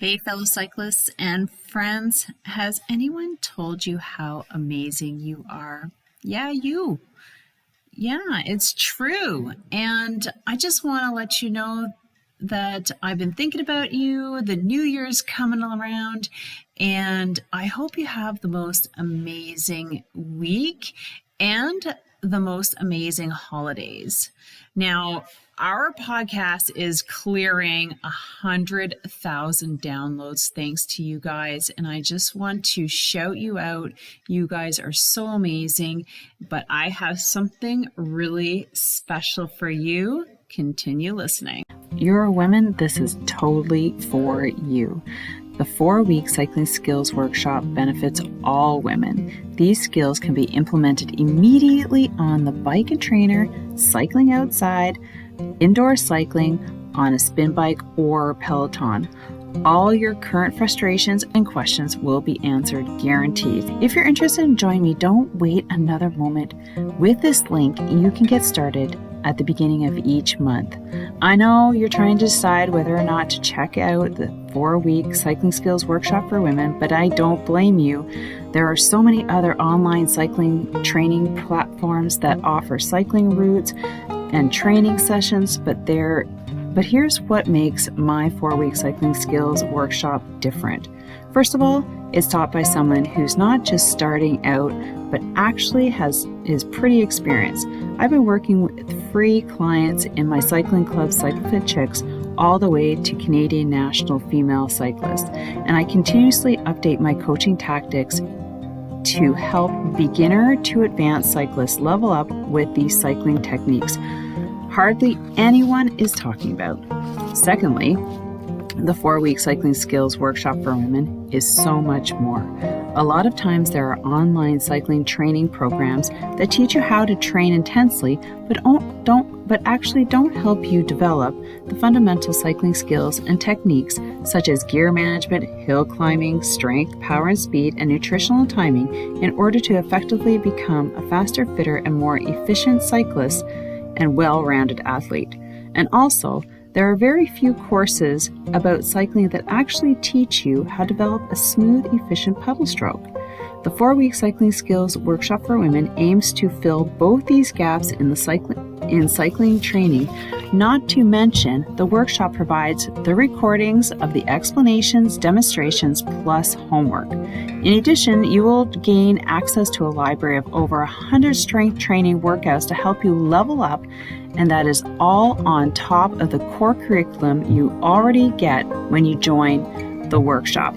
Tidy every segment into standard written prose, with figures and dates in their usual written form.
Hey, fellow cyclists and friends, has anyone told you how amazing you are? Yeah, you. Yeah, it's true. And I just want to let you know that I've been thinking about you. The new year's coming around, and I hope you have the most amazing week and the most amazing holidays. Now, our podcast is clearing 100,000 downloads thanks to you guys, and I just want to shout you out. You guys are so amazing, but I have something really special for you. Continue listening. You're a woman, this is totally for you. The 4-week cycling skills workshop benefits all women. These skills can be implemented immediately on the bike and trainer, cycling outside, indoor cycling, on a spin bike or Peloton. All your current frustrations and questions will be answered, guaranteed. If you're interested in joining me, don't wait another moment. With this link, you can get started at the beginning of each month. I know you're trying to decide whether or not to check out the 4-week cycling skills workshop for women, but I don't blame you. There are so many other online cycling training platforms that offer cycling routes and training sessions, but here's what makes my 4-week cycling skills workshop different. First of all, it's taught by someone who's not just starting out, but actually is pretty experienced. I've been working with free clients in my cycling club, Cycle Fit Chicks, all the way to Canadian national female cyclists. And I continuously update my coaching tactics to help beginner to advanced cyclists level up with these cycling techniques hardly anyone is talking about. Secondly, the 4-week cycling skills workshop for women is so much more. A lot of times there are online cycling training programs that teach you how to train intensely, but actually don't help you develop the fundamental cycling skills and techniques such as gear management, hill climbing, strength, power and speed, and nutritional timing in order to effectively become a faster, fitter, and more efficient cyclist and well-rounded athlete. And also, there are very few courses about cycling that actually teach you how to develop a smooth, efficient pedal stroke. The 4-week cycling skills workshop for women aims to fill both these gaps in cycling training. Not to mention, the workshop provides the recordings of the explanations, demonstrations, plus homework. In addition, you will gain access to a library of over 100 strength training workouts to help you level up, and that is all on top of the core curriculum you already get when you join the workshop.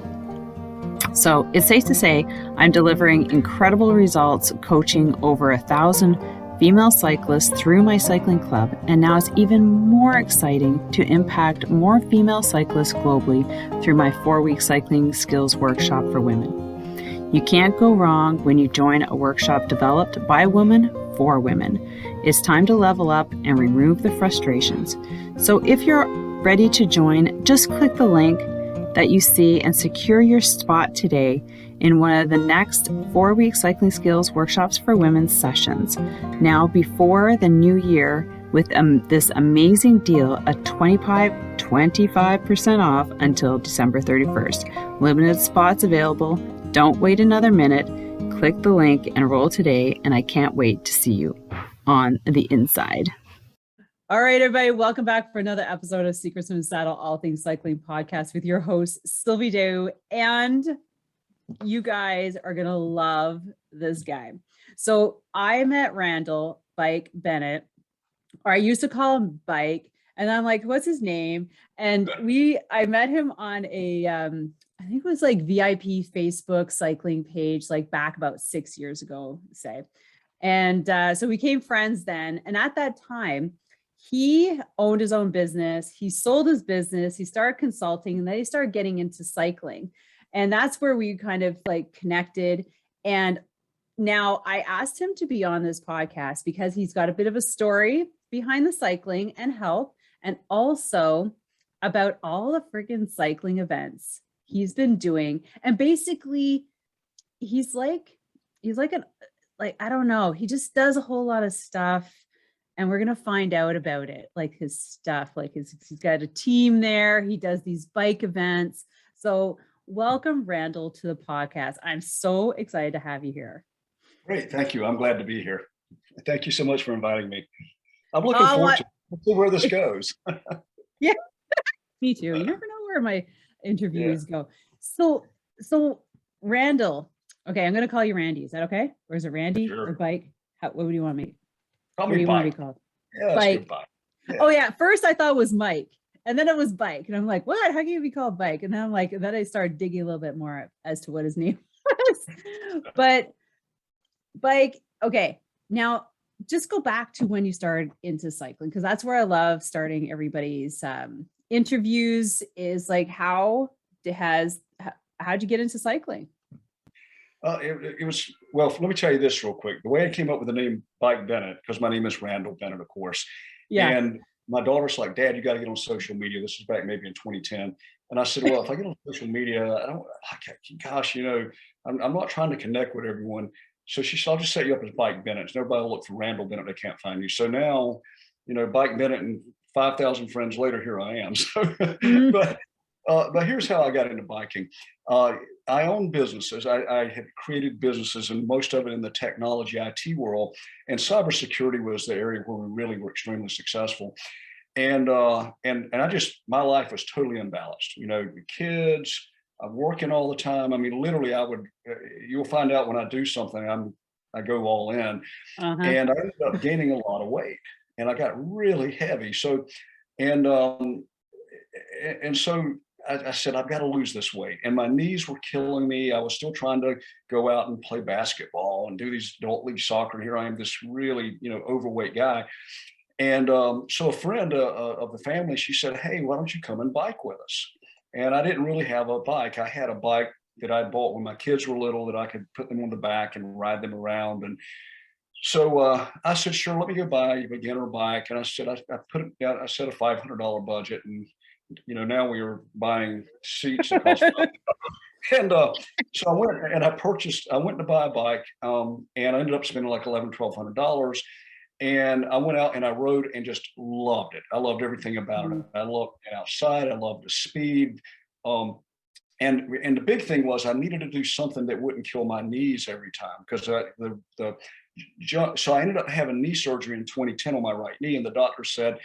So it's safe to say I'm delivering incredible results coaching over 1,000 female cyclists through my cycling club, and now it's even more exciting to impact more female cyclists globally through my 4-week cycling skills workshop for women. You can't go wrong when you join a workshop developed by women for women. It's time to level up and remove the frustrations. So if you're ready to join, just click the link that you see and secure your spot today in one of the next 4-week cycling skills workshops for women sessions. Now, before the new year, with this amazing deal, a 25% off until December 31st. Limited spots available. Don't wait another minute. Click the link and enroll today, and I can't wait to see you on the inside. All right, everybody, welcome back for another episode of Secrets from the Saddle, All Things Cycling podcast with your host, Sylvie Dew. And you guys are going to love this guy. So I met Randall Bennett, or I used to call him Bike. And I'm like, what's his name? And I met him on a, I think it was like VIP Facebook cycling page, like back about 6 years ago, say. And so we became friends then. And at that time, he owned his own business. He sold his business. He started consulting, and then he started getting into cycling. And that's where we kind of like connected. And now I asked him to be on this podcast because he's got a bit of a story behind the cycling and health, and also about all the freaking cycling events he's been doing. And basically he's like I don't know, he just does a whole lot of stuff. And we're going to find out about it, like his stuff, like he's got a team there. He does these bike events. So welcome, Randall, to the podcast. I'm so excited to have you here. Great. Thank you. I'm glad to be here. Thank you so much for inviting me. I'm looking Oh, forward to see where this goes. Yeah, me too. You never know where my interviews go. So Randall, okay, I'm going to call you Randy. Is that okay? Or is it Randy Sure. or Bike? What would you want me? Call What do me you want to be Bike. called? Yeah, that's Bike. good, Bike. Yeah. Oh yeah, first I thought it was Mike, and then it was Bike, and I'm like, what? How can you be called Bike? And then I'm like, then I started digging a little bit more as to what his name was. But Bike, okay, now just go back to when you started into cycling, because that's where I love starting everybody's interviews. Is like, how'd you get into cycling? It was, well, let me tell you this real quick. The way I came up with the name Bike Bennett, because my name is Randall Bennett, of course. Yeah. And my daughter's like, Dad, you got to get on social media. This was back maybe in 2010. And I said, well, if I get on social media, gosh, I'm not trying to connect with everyone. So she said, I'll just set you up as Bike Bennett. And everybody will look for Randall Bennett. They can't find you. So now, Bike Bennett, and 5,000 friends later, here I am. So, but here's how I got into biking. I own businesses. I had created businesses, and most of it in the technology IT world. And cybersecurity was the area where we really were extremely successful. And my life was totally imbalanced. The kids, I'm working all the time. I mean, literally, you'll find out when I do something, I go all in. Uh-huh. And I ended up gaining a lot of weight, and I got really heavy. So, and so I said, I've got to lose this weight. And my knees were killing me. I was still trying to go out and play basketball and do these adult league soccer. Here I am, this really, overweight guy. And so a friend of the family, she said, hey, why don't you come and bike with us? And I didn't really have a bike. I had a bike that I bought when my kids were little that I could put them on the back and ride them around. And so I said, sure, let me go buy a beginner bike. And I said, I put it down, I set a $500 budget, and now we were buying seats that cost and so I went to buy a bike, and I ended up spending like $1,100-$1,200. And I went out and I rode and just loved it. I loved everything about it. I loved being outside. I loved the speed. And the big thing was I needed to do something that wouldn't kill my knees every time, because so I ended up having knee surgery in 2010 on my right knee, and the doctor said,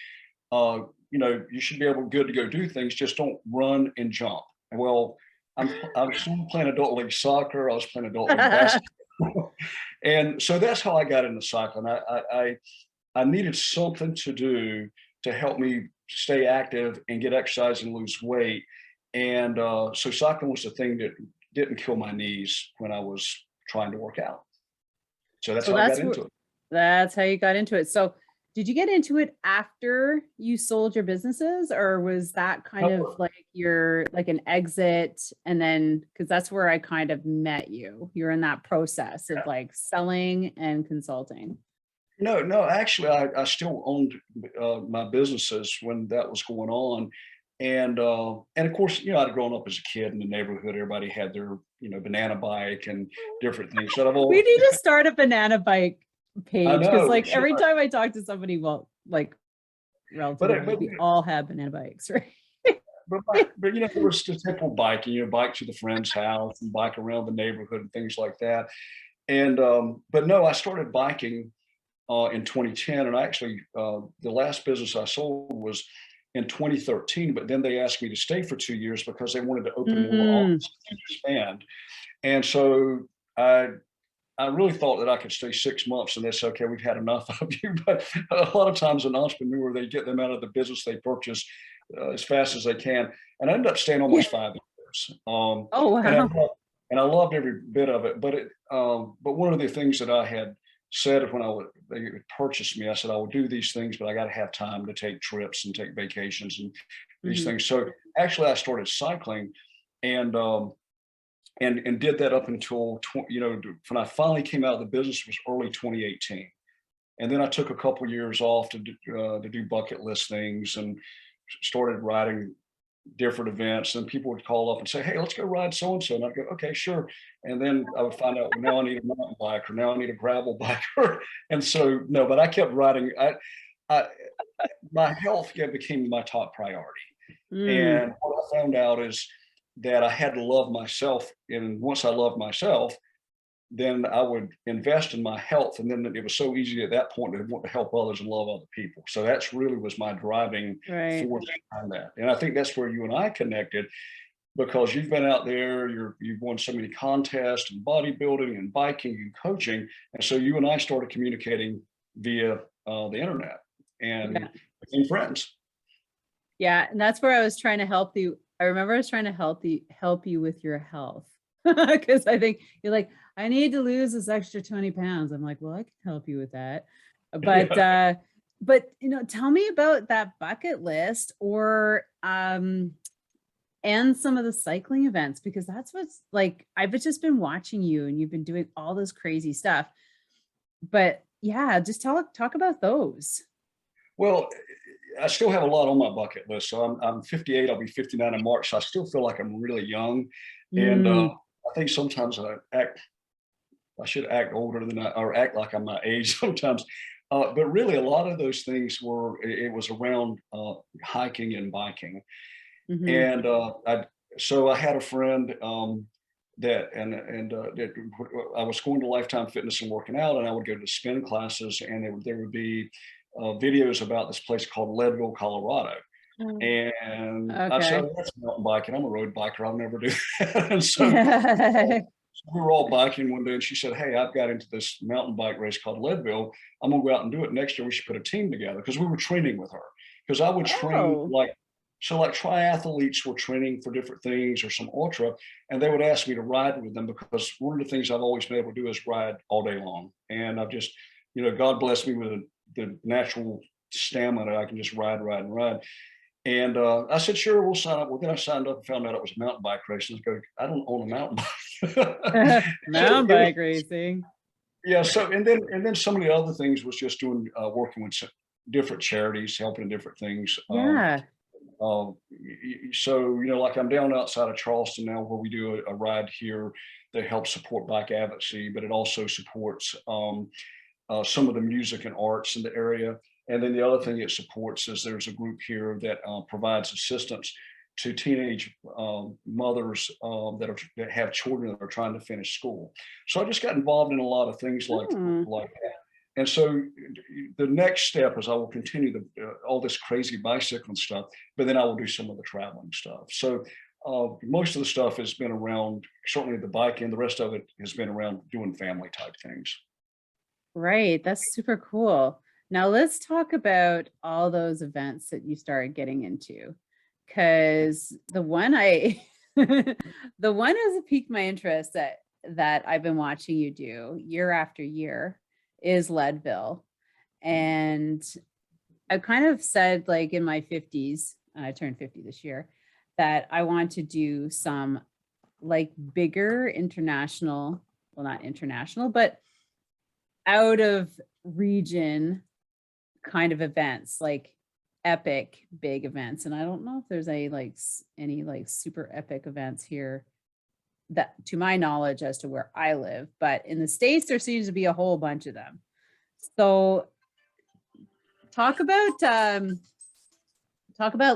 you should be good to go do things, just don't run and jump. Well, I was still playing adult league soccer. I was playing adult league basketball. And so that's how I got into cycling. I needed something to do to help me stay active and get exercise and lose weight. And so cycling was the thing that didn't kill my knees when I was trying to work out. So that's how I got into it. That's how you got into it. So did you get into it after you sold your businesses, or was that kind of like an exit? And then, because that's where I kind of met you. You're in that process of like selling and consulting. No, actually, I still owned my businesses when that was going on. And of course, I'd grown up as a kid in the neighborhood. Everybody had their, banana bike and different things. So we need to start a banana bike page, because like every time I talk to somebody, relatively, we all have banana bikes, right? but there was the typical biking, bike to the friend's house and bike around the neighborhood and things like that. And but no, I started biking in 2010, and actually the last business I sold was in 2013. But then they asked me to stay for 2 years because they wanted to open more offices and expand. And so I really thought that I could stay 6 months and they said, okay, we've had enough of you. But a lot of times an entrepreneur, they get them out of the business they purchase as fast as they can. And I ended up staying almost 5 years. Oh, wow. And I loved every bit of it. But one of the things that I had said when they purchased me, I said, I will do these things, but I got to have time to take trips and take vacations and these things. So actually I started cycling, and did that up until, when I finally came out of the business was early 2018. And then I took a couple of years off to do bucket list things and started riding different events. And people would call up and say, hey, let's go ride so-and-so. And I'd go, okay, sure. And then I would find out, well, now I need a mountain bike, or now I need a gravel bike. And so, no, but I kept riding. My health became my top priority. And what I found out is that I had to love myself. And once I loved myself, then I would invest in my health. And then it was so easy at that point to want to help others and love other people. So that's really was my driving Right. force behind that. And I think that's where you and I connected, because you've been out there, you've won so many contests and bodybuilding and biking and coaching. And so you and I started communicating via the internet and Yeah. became friends. Yeah. And that's where I was trying to help you. I remember I was trying to help you with your health. Because I think you're like, I need to lose this extra 20 pounds. I'm like, well, I can help you with that. But Yeah. but tell me about that bucket list, or and some of the cycling events, because that's what's like, I've just been watching you and you've been doing all this crazy stuff. But yeah, just talk about those. Well, I still have a lot on my bucket list. So I'm 58. I'll be 59 in March. So I still feel like I'm really young, and Mm, I think sometimes I should act older than or act like I'm my age sometimes. But really, a lot of those things it was around hiking and biking. mhm. And so I had a friend that that I was going to Lifetime Fitness and working out, and I would go to spin classes, and there would be videos about this place called Leadville, Colorado. And I said, Okay. "Oh, that's mountain biking. I'm a road biker. I'll never do that." And Yeah. so we were all biking one day, and she said, "Hey, I've got into this mountain bike race called Leadville. I'm gonna go out and do it next year. We should put a team together," because we were training with her. Because I would train Oh, like triathletes were training for different things or some ultra, and they would ask me to ride with them, because one of the things I've always been able to do is ride all day long. And I've just, God bless me with the natural stamina. I can just ride, ride, and ride. And I said, sure, we'll sign up. Well, then I signed up and found out it was a mountain bike race. And I go, I don't own a mountain bike. So mountain it was, bike racing. yeah. So and then some of the other things was just doing working with different charities, helping in different things. Yeah. So like I'm down outside of Charleston now, where we do a ride here that helps support bike advocacy, but it also supports some of the music and arts in the area. And then the other thing it supports is there's a group here that provides assistance to teenage mothers that have children that are trying to finish school. So I just got involved in a lot of things Hmm. like that. And so the next step is I will continue all this crazy bicycling stuff, but then I will do some of the traveling stuff. So most of the stuff has been around, certainly the biking. The rest of it has been around doing family type things. Right. That's super cool. Now let's talk about all those events that you started getting into. Cause the one I the one has piqued my interest that I've been watching you do year after year is Leadville. And I kind of said, like, in my 50s, and I turned 50 this year, that I want to do some like bigger international, well, not international, but out of region kind of events, like epic big events. And I don't know if there's any like super epic events here that, to my knowledge, as to where I live, but in the States, there seems to be a whole bunch of them. So talk about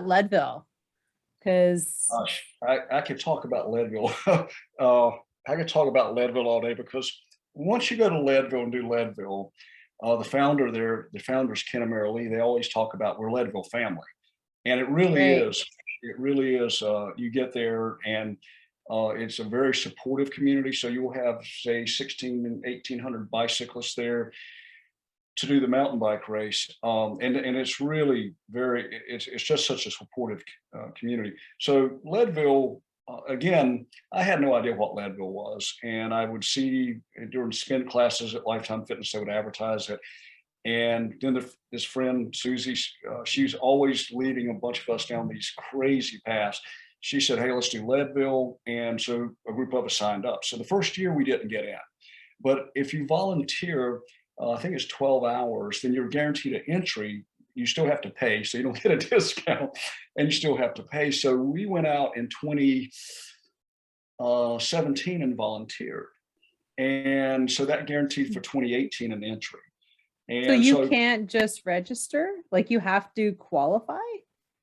Leadville, because Gosh, I could talk about Leadville. I could talk about Leadville all day, because once you go to Leadville and do Leadville, the founder there, the founders, Ken and Mary Lee, they always talk about we're Leadville family. And it really right. is. It really is. You get there, and it's a very supportive community. So you will have, say, 16 and 1,800 bicyclists there to do the mountain bike race. And it's really it's just such a supportive community. So Leadville, again, I had no idea what Leadville was. And I would see during spin classes at Lifetime Fitness, they would advertise it. And then this friend, Susie, she's always leading a bunch of us down these crazy paths. She said, hey, let's do Leadville. And so a group of us signed up. So the first year we didn't get in. But if you volunteer, I think it's 12 hours, then you're guaranteed an entry. You still have to pay, so you don't get a discount, and you still have to pay. So we went out in 2017 and volunteered. And so that guaranteed for 2018 an entry. So And you so can't just register, like you have to qualify?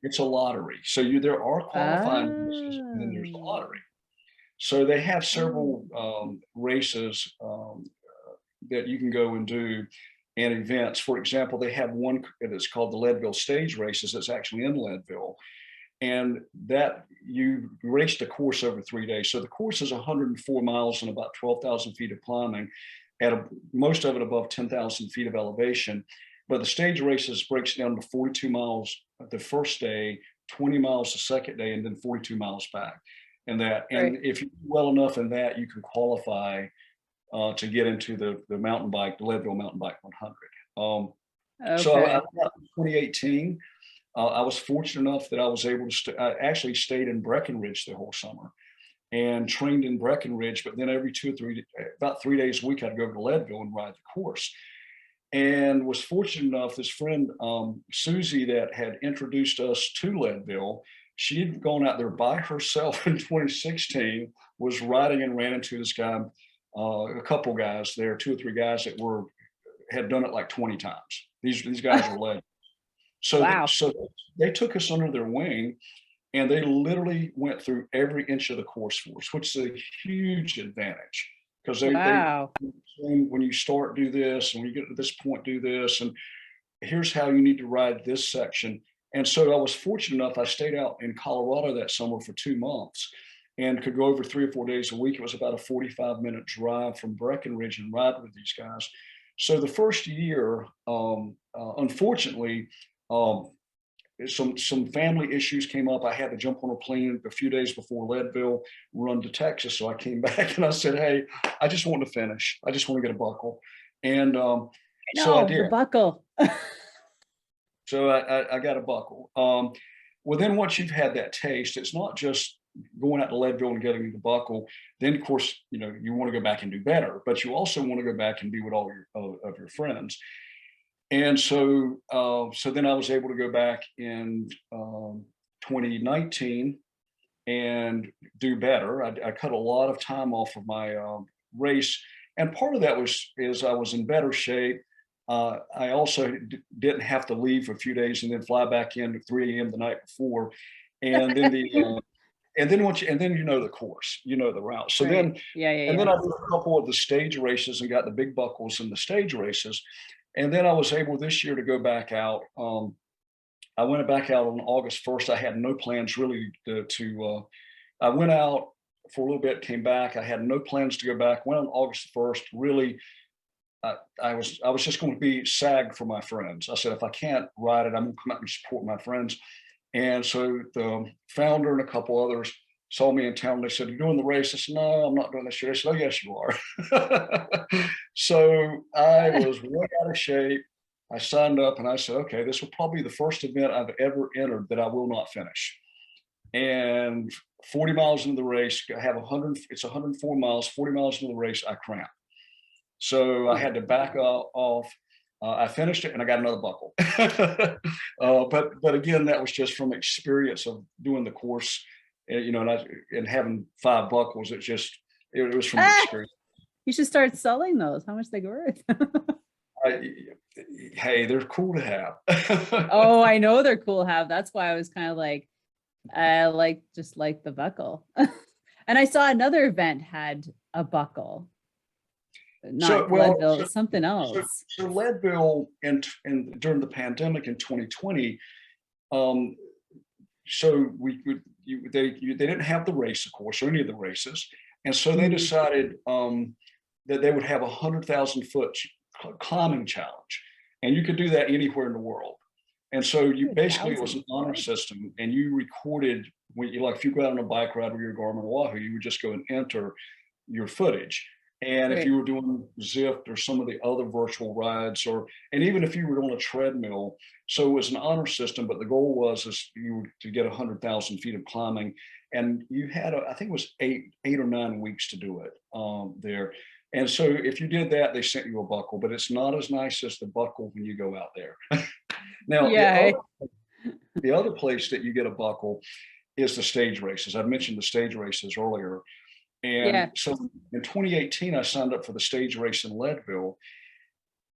It's a lottery. So there are qualifying races, and then there's the Oh. lottery. So they have several races that you can go and do, and events. For example, they have one that's called the Leadville Stage Races. That's actually in Leadville, and that you race the course over 3 days. So the course is 104 miles and about 12,000 feet of climbing, most of it above 10,000 feet of elevation. But the stage races breaks down to 42 miles the first day, 20 miles the second day, and then 42 miles back. And if you do well enough in that, you can qualify to get into the mountain bike, the Leadville Mountain Bike 100. So I, in 2018, I was fortunate enough that I was able to. I actually stayed in Breckenridge the whole summer and trained in Breckenridge. But then every about 3 days a week, I'd go over to Leadville and ride the course. And was fortunate enough, this friend Susie that had introduced us to Leadville, she had gone out there by herself in 2016, was riding and ran into this guy, a couple guys there, 2 or 3 guys that had done it like 20 times. These guys were legends. So, wow. So they took us under their wing, and they literally went through every inch of the course for us, which is a huge advantage, because they when you start, do this, and when you get to this point, do this, and here's how you need to ride this section. And so I was fortunate enough, I stayed out in Colorado that summer for 2 months and could go over 3 or 4 days a week. It was about a 45-minute drive from Breckenridge and ride with these guys. So the first year, unfortunately, some family issues came up. I had to jump on a plane a few days before Leadville, run to Texas. So I came back and I said, hey, I just want to finish. I just want to get a buckle. And so I did. The buckle. So I got a buckle. Well, then once you've had that taste, it's not just going out to Leadville and getting the buckle. Then, of course, you want to go back and do better, but you also want to go back and be with all of your friends. And so then I was able to go back in 2019 and do better. I cut a lot of time off of my race, and part of that is I was in better shape. I also didn't have to leave for a few days and then fly back in at 3 a.m. the night before, and then and then the course, the route. So then I did a couple of the stage races and got the big buckles in the stage races. And then I was able this year to go back out. I went back out on August 1st. I had no plans really I went out for a little bit, came back. I had no plans to go back. Went on August 1st. Really, I was just going to be SAG for my friends. I said, if I can't ride it, I'm going to come out and support my friends. And so the founder and a couple others saw me in town. They said, "You're doing the race?" I said, "No, I'm not doing this year." They said, "Oh, yes, you are." So I was way out of shape. I signed up and I said, okay, this will probably be the first event I've ever entered that I will not finish. And 40 miles into the race, it's 104 miles, 40 miles into the race, I cramped. So I had to back off. I finished it and I got another buckle. But again, that was just from experience of doing the course, and having 5 buckles. It was from experience. You should start selling those. How much they worth? Hey, they're cool to have. Oh, I know they're cool to have. That's why I was kind of like, I just like the buckle. And I saw another event had a buckle. Not Leadville, something else. So Leadville and during the pandemic in 2020, so they didn't have the race, of course, or any of the races, and so they decided that they would have 100,000 foot climbing challenge, and you could do that anywhere in the world. And so you basically, it was an honor system, and you recorded when if you go out on a bike ride with your Garmin Wahoo, you would just go and enter your footage. And if you were doing Zwift or some of the other virtual rides, and even if you were on a treadmill, so it was an honor system, but the goal was to get 100,000 feet of climbing. And you had, I think it was eight or 9 weeks to do it there. And so if you did that, they sent you a buckle, but it's not as nice as the buckle when you go out there. Now, the other place that you get a buckle is the stage races. I mentioned the stage races earlier. And so in 2018, I signed up for the stage race in Leadville.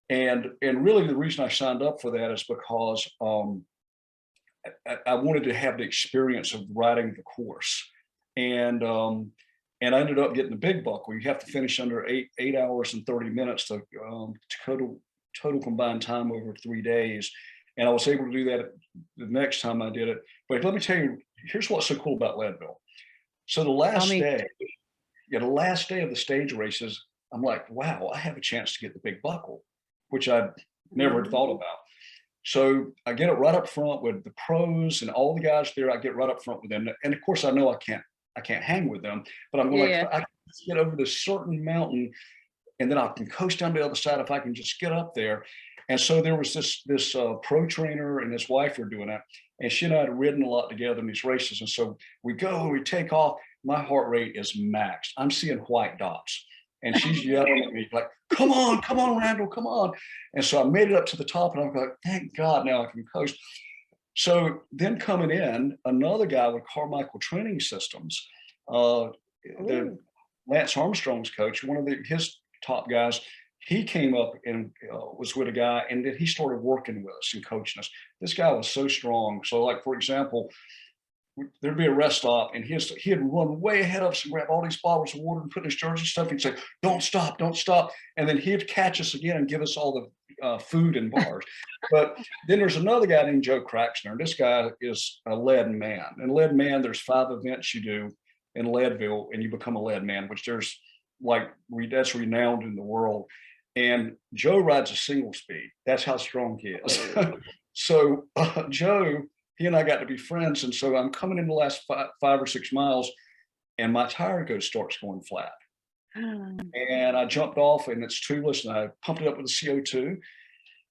And really the reason I signed up for that is because I wanted to have the experience of riding the course. And I ended up getting the big buck where you have to finish under 8 hours and 30 minutes to total combined time over 3 days. And I was able to do that the next time I did it. But let me tell you, here's what's so cool about Leadville. So the last day of the stage races, I'm like, wow, I have a chance to get the big buckle, which I never thought about. So I get it right up front with the pros and all the guys there. I get right up front with them. And of course, I know I can't hang with them, but I'm going I can just get over this certain mountain and then I can coast down the other side if I can just get up there. And so there was this pro trainer and his wife were doing that. And she and I had ridden a lot together in these races. And so we go, we take off. My heart rate is maxed. I'm seeing white dots. And she's yelling at me like, come on, Randall, come on. And so I made it up to the top and I'm like, thank God, now I can coast. So then coming in, another guy with Carmichael Training Systems, the Lance Armstrong's coach, one of his top guys, he came up and was with a guy, and then he started working with us and coaching us. This guy was so strong. So like, for example, there'd be a rest stop and he'd run way ahead of us and grab all these bottles of water and put in his jersey stuff. He'd say, don't stop. And then he'd catch us again and give us all the food and bars. But then there's another guy named Joe Craxner. This guy is a lead man. And lead man, there's 5 events you do in Leadville and you become a lead man, which that's renowned in the world. And Joe rides a single speed. That's how strong he is. So Joe, he and I got to be friends. And so I'm coming in the last 5 or 6 miles and my tire starts going flat. And I jumped off and it's tubeless and I pumped it up with the CO2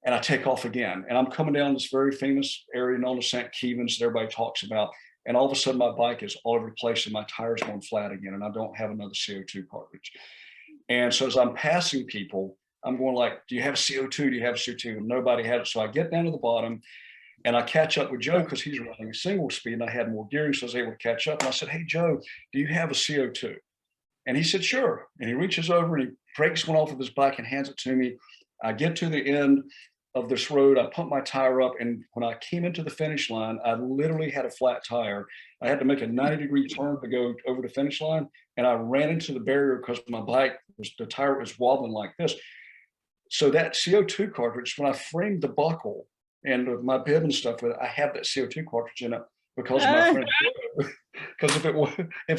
and I take off again. And I'm coming down this very famous area known as St. Kevin's that everybody talks about. And all of a sudden my bike is all over the place and my tire's going flat again. And I don't have another CO2 cartridge. And so as I'm passing people, I'm going like, do you have CO2? Do you have CO2? And nobody had it. So I get down to the bottom and I catch up with Joe because he's running a single speed and I had more gearing. So I was able to catch up. And I said, hey, Joe, do you have a CO2? And he said, sure. And he reaches over and he breaks one off of his bike and hands it to me. I get to the end of this road. I pump my tire up. And when I came into the finish line, I literally had a flat tire. I had to make a 90-degree turn to go over the finish line. And I ran into the barrier because my bike, the tire was wobbling like this. So that CO2 cartridge, when I framed the buckle and my bib and stuff with it, I have that CO2 cartridge in it because of my friend. Because if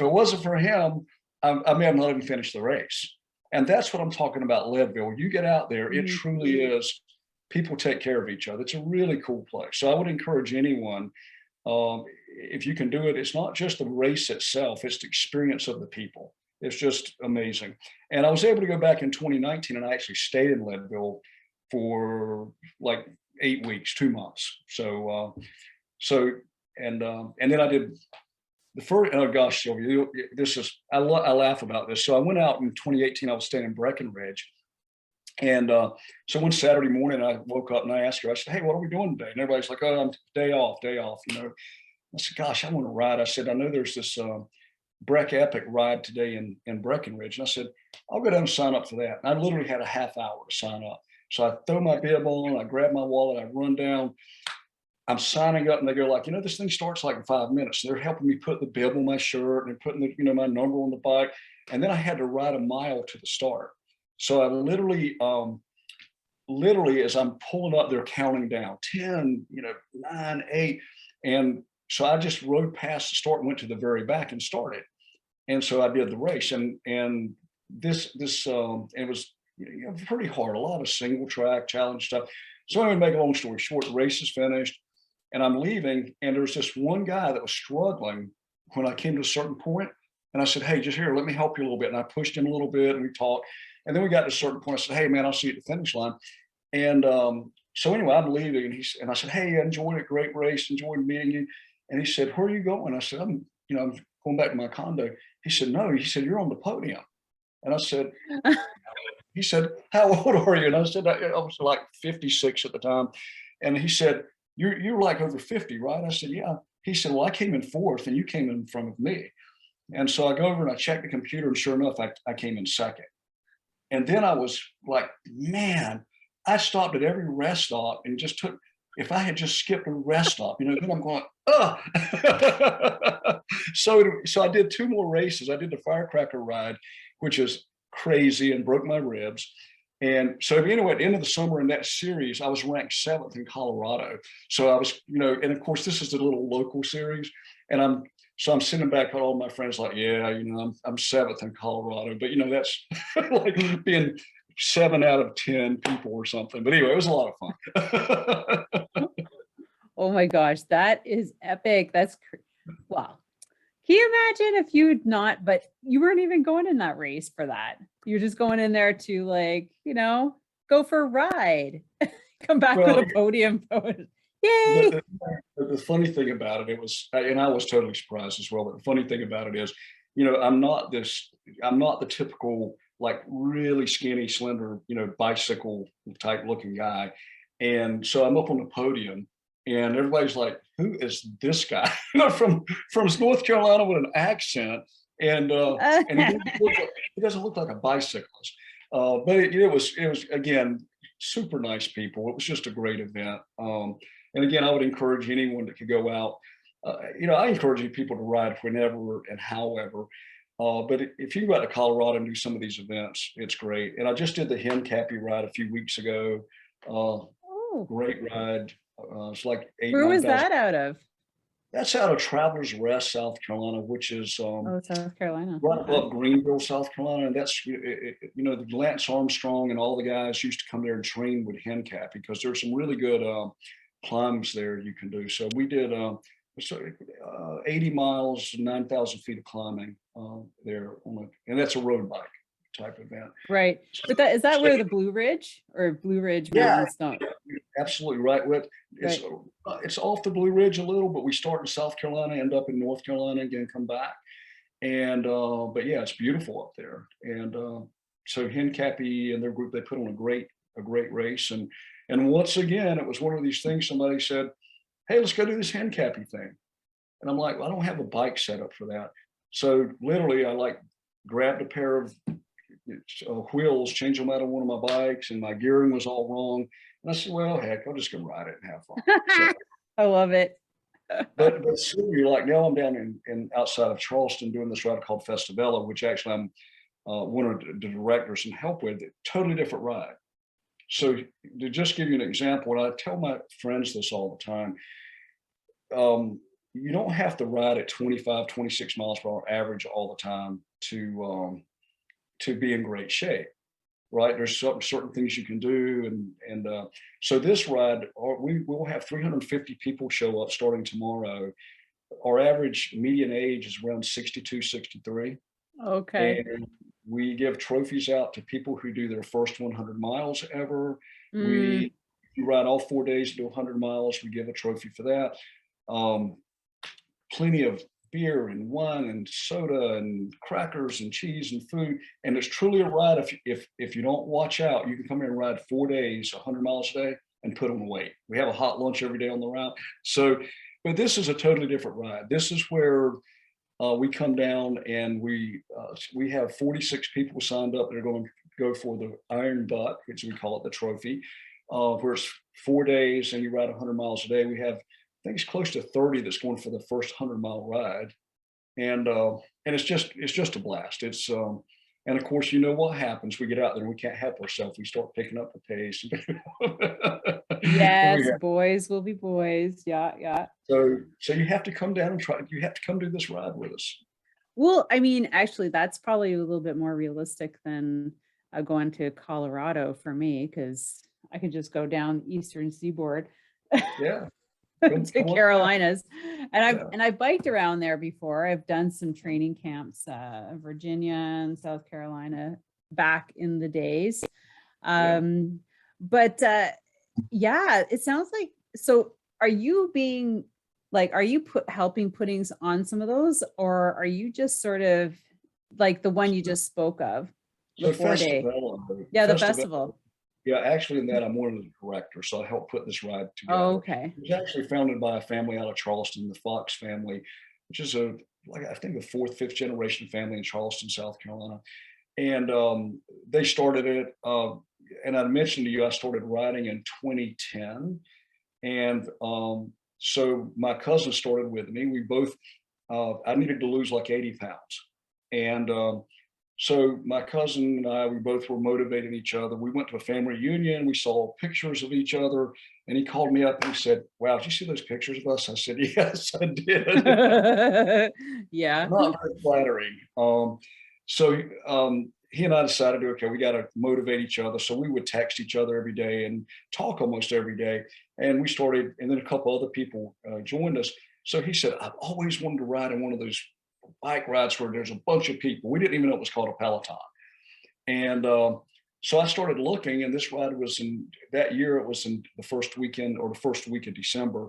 it wasn't for him, I may have not even finished the race. And that's what I'm talking about, Leadville. When you get out there, it truly is, people take care of each other. It's a really cool place. So I would encourage anyone, if you can do it, it's not just the race itself, it's the experience of the people. It's just amazing. And I was able to go back in 2019 and I actually stayed in Leadville for like 8 weeks, 2 months. And then I did the first, oh gosh, Sylvia, I laugh about this. So I went out in 2018, I was staying in Breckenridge. And so one Saturday morning, I woke up and I asked her, I said, hey, what are we doing today? And everybody's like, oh, I'm day off, you know. I said, gosh, I want to ride. I said, I know there's this Breck Epic ride today in Breckenridge. And I said, I'll go down and sign up for that. And I literally had a half hour to sign up. So I throw my bib on, I grab my wallet, I run down, I'm signing up and they go like, you know, this thing starts like in 5 minutes. They're helping me put the bib on my shirt and putting the, you know, my number on the bike. And then I had to ride a mile to the start. So I literally, as I'm pulling up, they're counting down 10, 9, 8. And so I just rode past the start and went to the very back and started. And so I did the race and this it was pretty hard, a lot of single track challenge stuff. So I'm going to make a long story short, the race is finished and I'm leaving. And there was this one guy that was struggling when I came to a certain point. And I said, hey, just here, let me help you a little bit. And I pushed him a little bit and we talked. And then we got to a certain point. I said, hey, man, I'll see you at the finish line. And so anyway, I'm leaving. And I said, hey, I enjoyed it. Great race. Enjoyed meeting you. And he said, where are you going? I said, I'm going back to my condo. He said, no. He said, you're on the podium. And I said, he said, how old are you? And I said, I was like 56 at the time. And he said, you're like over 50, right? I said, yeah. He said, well, I came in fourth and you came in front of me. And so I go over and I check the computer and sure enough, I came in second. And then I was like, man, I stopped at every rest stop and just took if I had just skipped a rest stop, then I'm going, ugh. So I did 2 more races. I did the firecracker ride, which is crazy and broke my ribs. And so anyway, at the end of the summer in that series, I was ranked 7th in Colorado. So I was, and of course, this is the little local series. And I'm sitting back at all my friends like, yeah, I'm 7th in Colorado. But, that's like being 7 out of 10 people or something. But anyway, it was a lot of fun. Oh my gosh, that is epic. That's wow. Can you imagine if you'd not, but you weren't even going in that race for that. You're just going in there to go for a ride, come back with a podium. Yay. The funny thing about it was, and I was totally surprised as well, but the funny thing about it is, I'm not the typical, like really skinny, slender, bicycle type looking guy. And so I'm up on the podium and everybody's like, who is this guy from North Carolina with an accent? And he doesn't look like a bicyclist. But it was again, super nice people. It was just a great event. And again, I would encourage anyone that could go out. I encourage people to ride whenever and however. But if you go out to Colorado and do some of these events, it's great. And I just did the Hencappy ride a few weeks ago. Great ride. It's like 8,000. Where was that out of? That's out of Travelers Rest, South Carolina, which is South Carolina, right above Greenville, South Carolina. And that's the Lance Armstrong and all the guys used to come there and train with Hencappy because there's some really good climbs there you can do. So we did 80 miles, 9,000 feet of climbing there, and that's a road bike type event. Right, but is that where the Blue Ridge Yeah, Mountain absolutely right. It's off the Blue Ridge a little, but we start in South Carolina, end up in North Carolina, again come back, and but yeah, it's beautiful up there. And so Hencappy and their group, they put on a great race, and once again, it was one of these things. Somebody said, "Hey, let's go do this Hencappy thing," and I'm like, well, I don't have a bike set up for that. So literally, I grabbed a pair of wheels, changed them out on one of my bikes, and my gearing was all wrong. And I said, well, heck, I'll just go ride it and have fun. So, I love it. but Sylvie, now I'm down in outside of Charleston doing this ride called Festivella, which actually I'm one of the directors and help with. Totally different ride. So to just give you an example, and I tell my friends this all the time, you don't have to ride at 25, 26 miles per hour average all the time to be in great shape, right? There's certain things you can do. And so this ride, we will have 350 people show up starting tomorrow. Our average median age is around 62, 63. Okay. And we give trophies out to people who do their first 100 miles ever. We ride all 4 days, do 100 miles. We give a trophy for that. Plenty of beer and wine and soda and crackers and cheese and food. And it's truly a ride. If you don't watch out, you can come here and ride 4 days, 100 miles a day and put on weight. We have a hot lunch every day on the route. So, but this is a totally different ride. This is where we come down and we have 46 people signed up that are going to go for the Iron Butt, which we call it the trophy, where it's 4 days and you ride 100 miles a day. We have, I think it's close to 30 that's going for the first 100-mile ride, and it's just a blast. It's and of course, you know what happens? We get out there and we can't help ourselves. We start picking up the pace. Yes, boys will be boys. Yeah. So you have to come down and try. You have to come do this ride with us. Well, I mean, actually, that's probably a little bit more realistic than going to Colorado for me, because I can just go down the Eastern Seaboard. Yeah. To Carolinas, and I've biked around there before. I've done some training camps, Virginia and South Carolina back in the days. But yeah, it sounds like, so are you being like, are you helping putting on some of those, or are you just sort of like the one you just spoke of? The 4-day. Yeah, the festival. Yeah, actually, in that I'm one of the directors, so I helped put this ride together. Oh, okay. It was actually founded by a family out of Charleston, the Fox family, which is I think the 4th, 5th generation family in Charleston, South Carolina. And they started it. And I mentioned to you, I started riding in 2010. And so my cousin started with me. We both, I needed to lose like 80 pounds. And so my cousin and I, we both were motivating each other. We went to a family reunion. We saw pictures of each other. And he called me up and he said, wow, did you see those pictures of us? I said, yes, I did. Yeah. Not very flattering. He and I decided, okay, we got to motivate each other. So we would text each other every day and talk almost every day. And we started, and then a couple other people joined us. So he said, I've always wanted to ride in one of those bike rides where there's a bunch of people. We didn't even know it was called a Peloton. And so I started looking, and this ride was in that year. It was in the first weekend or the first week of December.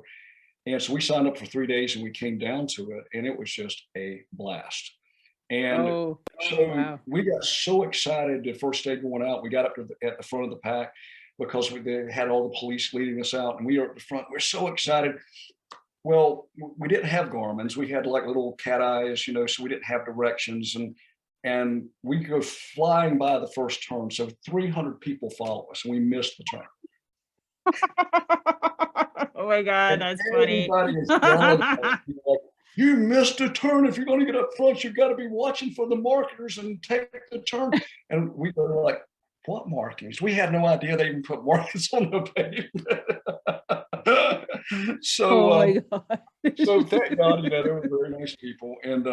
And so we signed up for 3 days and we came down to it, and it was just a blast. And wow. we got so excited the first day going out. We got up at the front of the pack because they had all the police leading us out, and we were at the front. We're so excited. Well, we didn't have Garmin's. We had like little cat eyes, so we didn't have directions, and we go flying by the first turn. So 300 people follow us, and we missed the turn. Oh my God, that's funny. Everybody is yelling like, you missed a turn. If you're going to get up front, you've got to be watching for the markers and take the turn. And we were like, what markings? We had no idea they even put markings on the pavement. So thank God, they were very nice people. And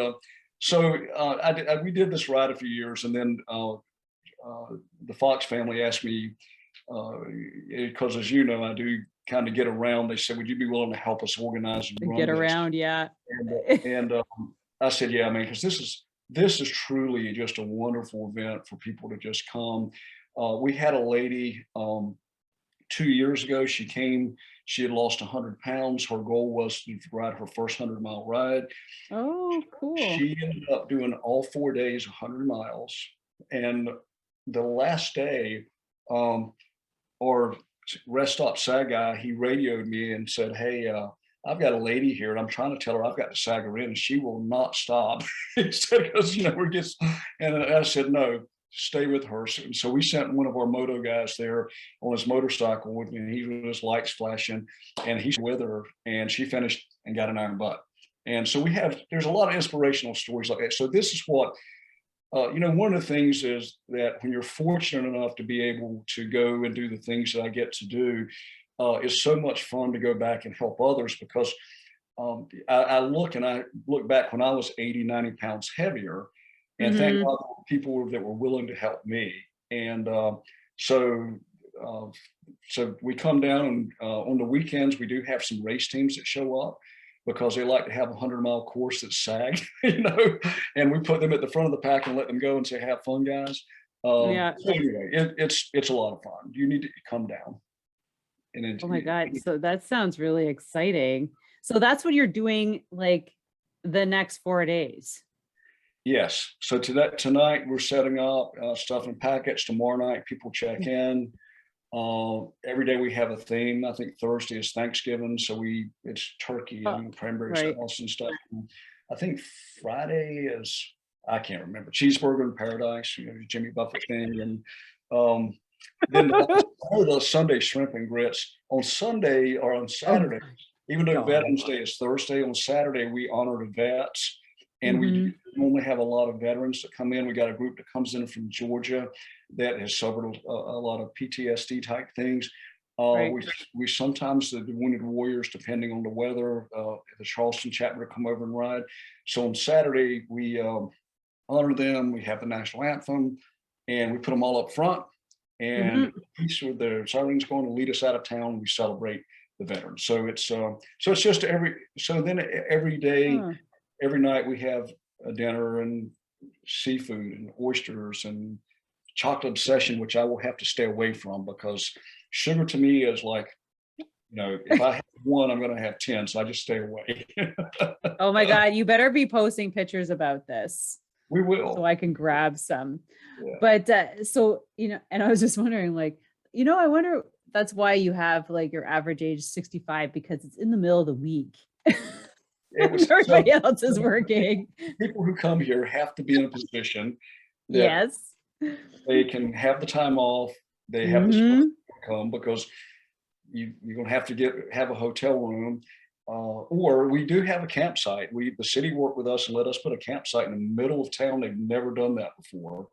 we did this ride a few years, and then the Fox family asked me, because as you know, I do kind of get around. They said, would you be willing to help us organize and run get this? Around? Yeah. And I said, yeah, man, because this is truly just a wonderful event for people to just come. We had a lady 2 years ago. She came, she had lost 100 pounds. Her goal was to ride her first 100-mile ride. Oh, cool. She ended up doing all 4 days, 100 miles. And the last day, our rest stop SAG guy, he radioed me and said, hey, I've got a lady here, and I'm trying to tell her I've got to sag her in, and she will not stop. He said, because we're just, and I said, no, stay with her. So we sent one of our moto guys there on his motorcycle with me, and he with his lights flashing, and he's with her, and she finished and got an iron butt. And so there's a lot of inspirational stories like that. So this is what, one of the things is that when you're fortunate enough to be able to go and do the things that I get to do, it's so much fun to go back and help others, because I look back when I was 80, 90 pounds heavier, and thank God there were people that were willing to help me. And so we come down, and on the weekends, we do have some race teams that show up, because they like to have a 100-mile course that's sagged, and we put them at the front of the pack and let them go and say, have fun, guys. So anyway, it's a lot of fun. You need to come down. And oh my God. So that sounds really exciting. So that's what you're doing like the next 4 days. Yes. So tonight we're setting up stuff in packets. Tomorrow night, people check in. Every day we have a theme. I think Thursday is Thanksgiving, so it's turkey and cranberry sauce and stuff. And I think Friday is, I can't remember, cheeseburger in paradise, Jimmy Buffett thing. And then the Sunday shrimp and grits. On Sunday or on Saturday, even though Veterans Day is Thursday, on Saturday we honor the vets. And we normally have a lot of veterans that come in. We got a group that comes in from Georgia that has suffered a lot of PTSD type things. We sometimes, the Wounded Warriors, depending on the weather, the Charleston chapter come over and ride. So on Saturday, we honor them. We have the national anthem, and we put them all up front. And piece with the sirens going to lead us out of town. We celebrate the veterans. So it's just every day. Every night we have a dinner and seafood and oysters and chocolate obsession, which I will have to stay away from, because sugar to me is like, if I have one, I'm going to have 10. So I just stay away. Oh my God. You better be posting pictures about this. We will. So I can grab some. Yeah. But and I was just wondering, I wonder, that's why you have like your average age 65, because it's in the middle of the week. Everybody else is working. People who come here have to be in a position that they can have the time off. They have the income, because you're going to have to have a hotel room, or we do have a campsite. The city worked with us and let us put a campsite in the middle of town. They've never done that before,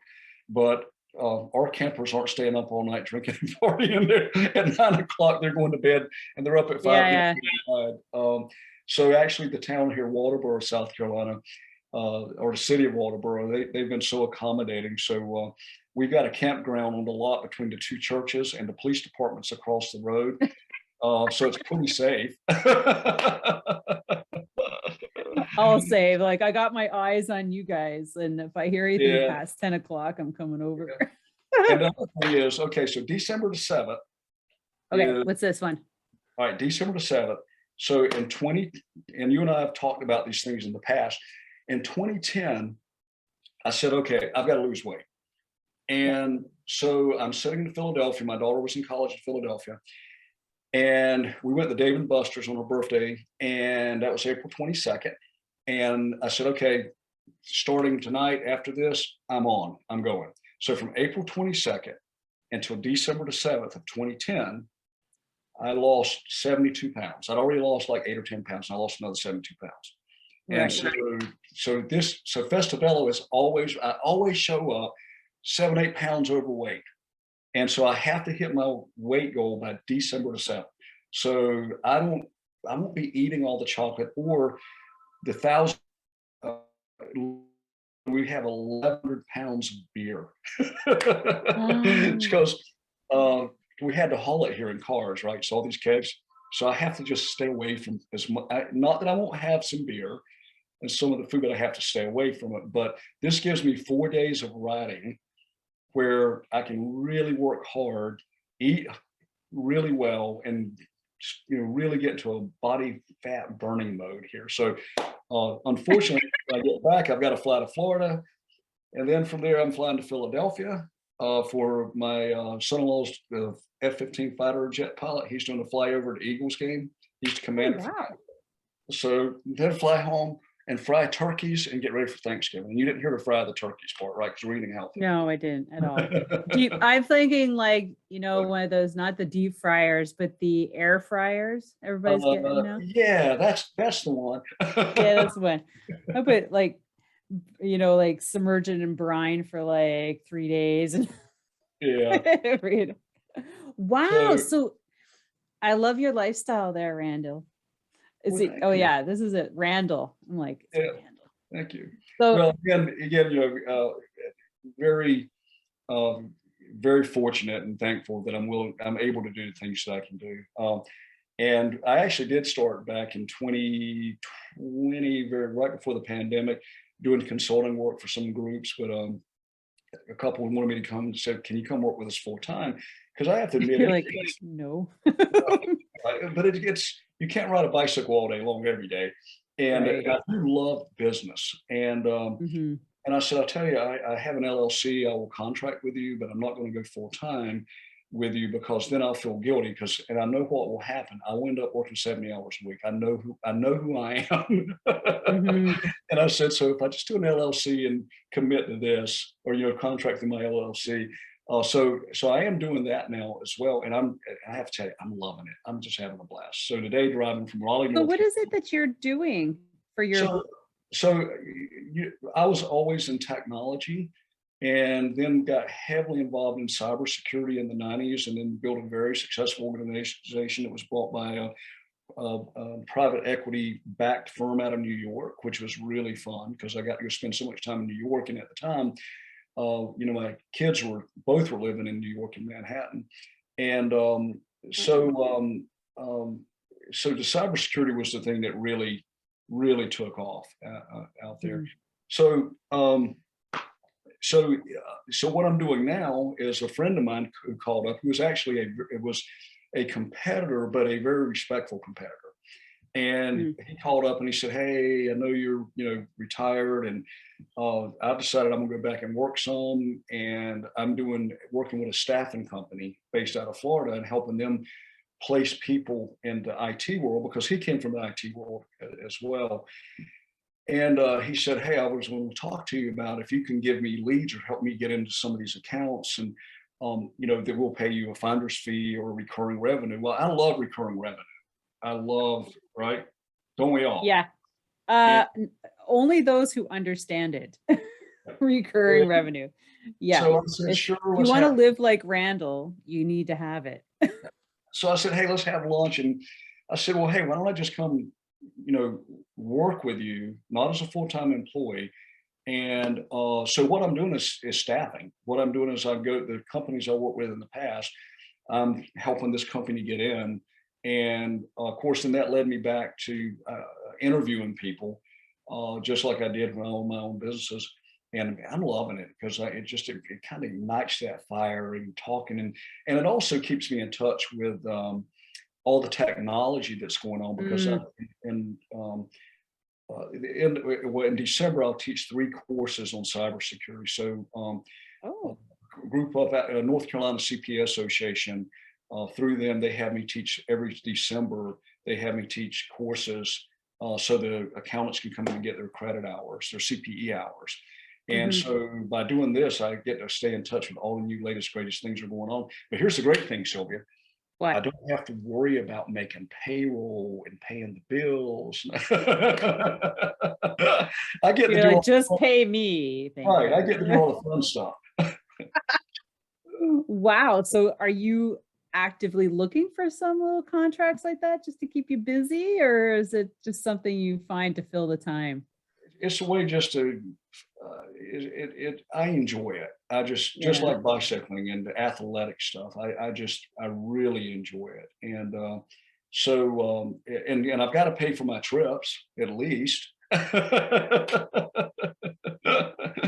but our campers aren't staying up all night drinking and partying. At 9 o'clock, they're going to bed, and they're up at 5. So actually, the town here, Walterboro, South Carolina, or the city of Walterboro, they've been so accommodating. So we've got a campground on the lot between the two churches, and the police department's across the road. So it's pretty safe. I'll say, like, I got my eyes on you guys, and if I hear anything past 10 o'clock, I'm coming over. And the other thing is, okay, so December the 7th. Okay, what's this one? All right, December the 7th. So and you and I have talked about these things in the past. In 2010, I said, okay, I've got to lose weight. And so I'm sitting in Philadelphia. My daughter was in college in Philadelphia. And we went to Dave & Buster's on her birthday, and that was April 22nd. And I said, okay, starting tonight after this, I'm going. So from April 22nd until December the 7th of 2010, I lost 72 pounds. I'd already lost like 8 or 10 pounds, and I lost another 72 pounds. And Right. so Festivelo is I always show up 7, 8 pounds overweight. And so I have to hit my weight goal by December the 7th. So I won't be eating all the chocolate or the 1,000. We have 1,100 pounds of beer. It's because we had to haul it here in cars, right? So all these kegs. So I have to just stay away from as much. Not that I won't have some beer and some of the food, but I have to stay away from it. But this gives me 4 days of riding where I can really work hard, eat really well, and really get into a body fat burning mode here. So unfortunately, when I get back, I've got to fly to Florida, and then from there I'm flying to Philadelphia for my son-in-law's F-15 fighter jet pilot. He's doing a flyover to Eagles game. He's the commander. Wow. So then fly home and fry turkeys and get ready for Thanksgiving. And you didn't hear to fry the turkeys part, right? Because we're eating healthy. No, I didn't at all. I'm thinking like, one of those, not the deep fryers, but the air fryers. Everybody's getting now. Yeah, that's the one. Yeah, that's the one. I put like, like submerge it in brine for like 3 days. And Yeah. Wow. So I love your lifestyle there, Randall. Is it? Oh yeah, this is it, Randall. I'm like, Randall. Thank you. So, well, again, very, very fortunate and thankful that I'm able to do the things that I can do. And I actually did start back in 2020, right before the pandemic, doing consulting work for some groups. But a couple wanted me to come and said, "Can you come work with us full time?" Because I have to admit, you're like, no. But you can't ride a bicycle all day long every day. And Right. I do love business. And and I said, I'll tell you, I have an LLC. I will contract with you, but I'm not going to go full time with you because then I'll feel guilty. And I know what will happen. I'll end up working 70 hours a week. I know who I am. And I said, so if I just do an LLC and commit to this, or contract through my LLC. So I am doing that now as well, and I have to tell you, I'm loving it. I'm just having a blast. So today, driving from Raleigh. So what is it that you're doing for your? I was always in technology, and then got heavily involved in cybersecurity in the 90s, and then built a very successful organization that was bought by a private equity backed firm out of New York, which was really fun because I got to spend so much time in New York, and at the time. My kids both were living in New York and Manhattan. And so the cybersecurity was the thing that really, really took off out there. So what I'm doing now is a friend of mine who called up, who was actually a competitor, but a very respectful competitor. And he called up and he said, "Hey, I know you're, retired, and I've decided I'm gonna go back and work some, and I'm working with a staffing company based out of Florida and helping them place people in the IT world," because he came from the IT world as well. And he said, "Hey, I was going to talk to you about if you can give me leads or help me get into some of these accounts." And that we'll pay you a finder's fee or a recurring revenue. Well, I love recurring revenue. I love, right? Don't we all? Yeah. Only those who understand it. Recurring revenue. Yeah. So I said, If sure. you want to live like Randall, you need to have it. So I said, hey, let's have lunch. And I said, well, hey, why don't I just come, work with you, not as a full-time employee. And so what I'm doing is staffing. What I'm doing is I go to the companies I worked with in the past. I'm helping this company get in. And of course, then that led me back to interviewing people, just like I did when I owned my own businesses. And I'm loving it because it kind of ignites that fire and talking, and it also keeps me in touch with all the technology that's going on, because in December I'll teach 3 courses on cybersecurity. So a group of North Carolina CPA Association, through them they have me teach every December. They have me teach courses so the accountants can come in and get their credit hours, their CPE hours. And so by doing this, I get to stay in touch with all the new latest, greatest things that are going on. But here's the great thing, Sylvia. What? I don't have to worry about making payroll and paying the bills. I get to do like, just pay me. Right. I get to do all the fun stuff. Wow. So are you actively looking for some little contracts like that just to keep you busy, or is it just something you find to fill the time? It's a way just to, I enjoy it. I just like bicycling and the athletic stuff. I really enjoy it. And and I've got to pay for my trips at least.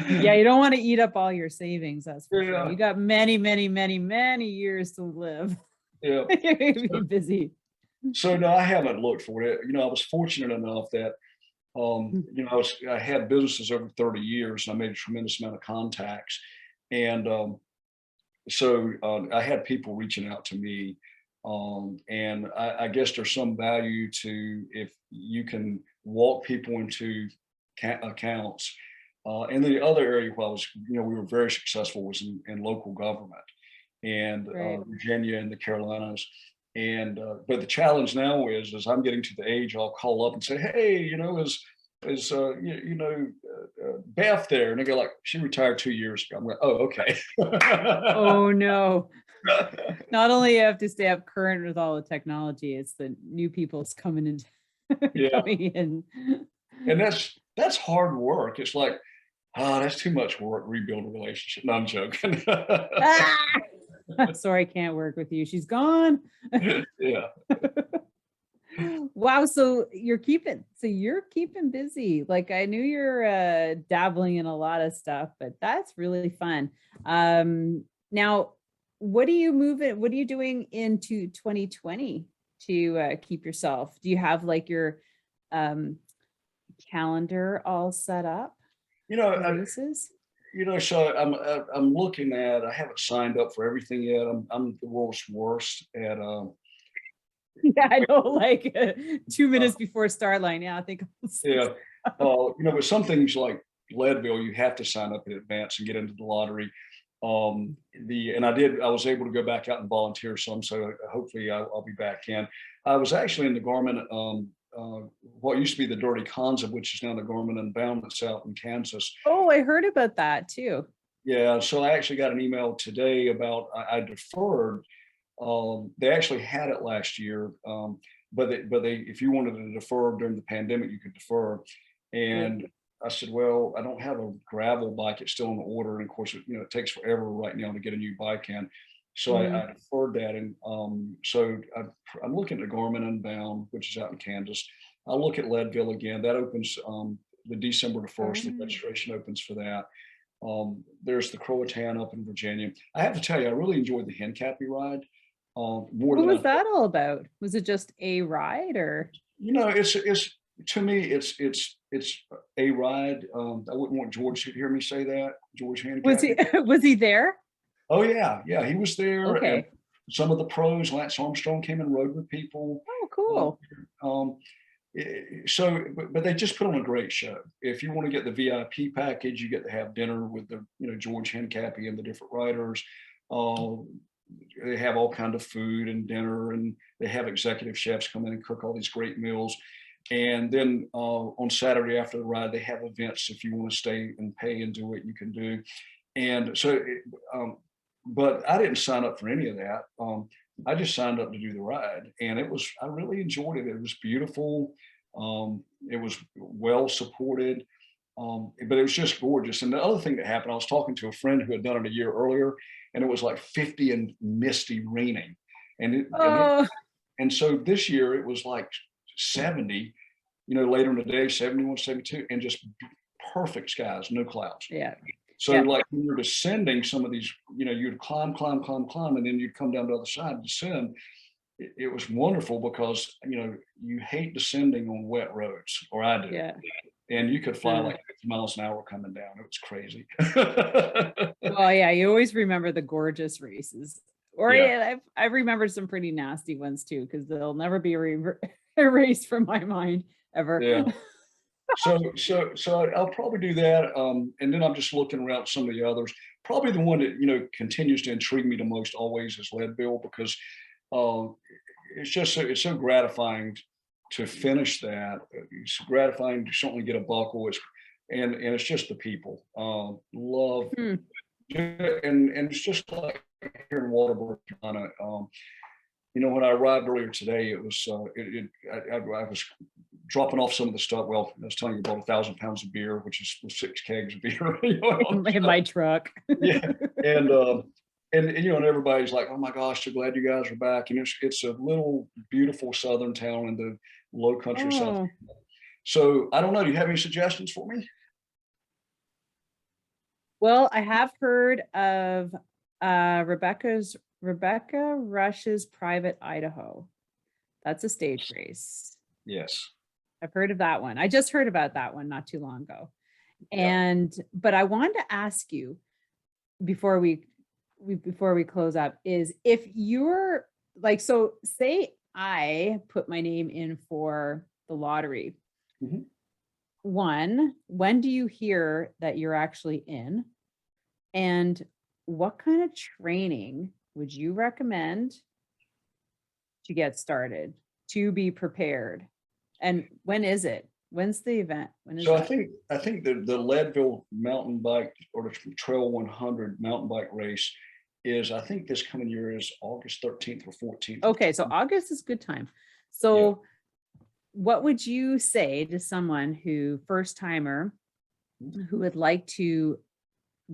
Yeah, you don't want to eat up all your savings. That's for Yeah. sure. You got many, many, many, many years to live. Yeah. You're gonna be busy. So no, I haven't looked for it. I was fortunate enough that I had businesses over 30 years, and I made a tremendous amount of contacts. And so I had people reaching out to me. And I guess there's some value to if you can walk people into accounts. And the other area where I was, we were very successful was in local government, and Virginia and the Carolinas. And but the challenge now is I'm getting to the age I'll call up and say, hey, is Beth there? And they go like, she retired 2 years ago. I'm like, oh, okay. Oh no. Not only you have to stay up current with all the technology, it's the new people's coming in. Coming in. And that's hard work. It's like, that's too much work, rebuild a relationship. No, I'm joking. Sorry, I can't work with you. She's gone. Yeah. Wow. So you're keeping busy. Like, I knew you're dabbling in a lot of stuff, but that's really fun. Now, what are you doing into 2020 to keep yourself? Do you have like your calendar all set up? So I'm looking at, I haven't signed up for everything yet. I'm the world's worst at yeah, I know, like 2 minutes before start line. Yeah, I think. Yeah. But some things like Leadville, you have to sign up in advance and get into the lottery. I was able to go back out and volunteer some, so hopefully I'll be back in. I was actually in the Garment, what used to be the Dirty Kanza, which is now the Garment Unbound that's out in Kansas. Oh, I heard about that too. Yeah, so I actually got an email today about I deferred. They actually had it last year, but they if you wanted to defer during the pandemic, you could defer. And I said, well, I don't have a gravel bike. It's still in the order. And of course, it takes forever right now to get a new bike in. So I deferred that. And so I'm looking at Garment Unbound, which is out in Kansas. I'll look at Leadville again. That opens the December the 1st. The registration opens for that. There's the Croatan up in Virginia. I have to tell you, I really enjoyed the Hencappy ride. What was that all about? Was it just a ride, or? It's to me, it's a ride. I wouldn't want George to hear me say that. George Hencappy. Was he there? Oh yeah, he was there. Okay. And some of the pros, Lance Armstrong, came and rode with people. Oh, cool. But they just put on a great show. If you want to get the VIP package, you get to have dinner with the George Hencappy and the different riders. They have all kinds of food and dinner, and they have executive chefs come in and cook all these great meals. And then on Saturday after the ride, they have events. If you want to stay and pay and do it, you can do. And so, but I didn't sign up for any of that. I just signed up to do the ride, and I really enjoyed it. It was beautiful. It was well supported. But it was just gorgeous. And the other thing that happened, I was talking to a friend who had done it a year earlier, and it was like 50 and misty raining. And so this year it was like 70, later in the day, 71, 72, and just perfect skies, no clouds. Yeah. So like when you're descending some of these, you'd climb, and then you'd come down to the other side and descend. It was wonderful because, you hate descending on wet roads, or I do. Yeah. And you could fly like 50 miles an hour coming down. It was crazy. Well, yeah, you always remember the gorgeous races. Or I've remembered some pretty nasty ones too, because they'll never be erased from my mind ever. Yeah. So I'll probably do that. And then I'm just looking around some of the others. Probably the one that, continues to intrigue me the most always is Leadville, because it's so gratifying to finish that. It's gratifying to certainly get a buckle. And it's just the people. Love. And it's just like here in Waterbury, Carolina. When I arrived earlier today, it was I was dropping off some of the stuff. Well, I was telling you about 1,000 pounds of beer, which is 6 kegs of beer in my truck. Yeah, and everybody's like, "Oh my gosh, so glad you guys are back." And it's a little beautiful southern town in the low country south. So I don't know. Do you have any suggestions for me? Well, I have heard of Rebekah Rush's Private Idaho. That's a stage race. Yes. I've heard of that one. I just heard about that one not too long ago. But I wanted to ask you before we close up is if you're like, so say I put my name in for the lottery. Mm-hmm. One, when do you hear that you're actually in? And what kind of training would you recommend to get started, to be prepared? And when is it? When's the event? I think the Leadville mountain bike, or the Trail 100 mountain bike race is, I think this coming year is August 13th or 14th. Okay, so August is a good time. So what would you say to someone first timer who would like to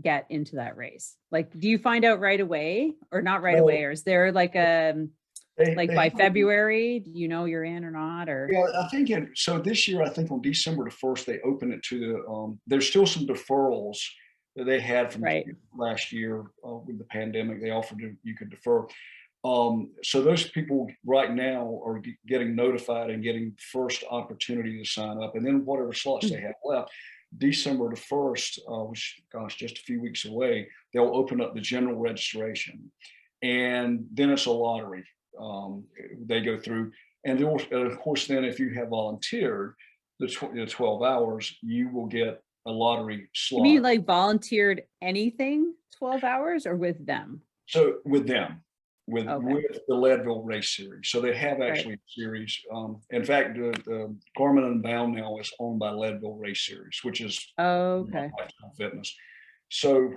get into that race? Like, do you find out right away or not right away? Or is there like by February, do you know you're in or not? Or I think so this year, I think on December the 1st, they open it to the, there's still some deferrals that they had from last year with the pandemic. They offered you could defer. So those people right now are getting notified and getting first opportunity to sign up. And then whatever slots they have left, December the 1st, which, gosh, just a few weeks away, they'll open up the general registration. And then it's a lottery. They go through. And of course, then if you have volunteered the 12 hours, you will get a lottery slot. You mean like volunteered anything 12 hours or with them? So with them. With the Leadville race series. So they have actually a series. In fact, the Garmin Unbound now is owned by Leadville Race Series, which is fitness. So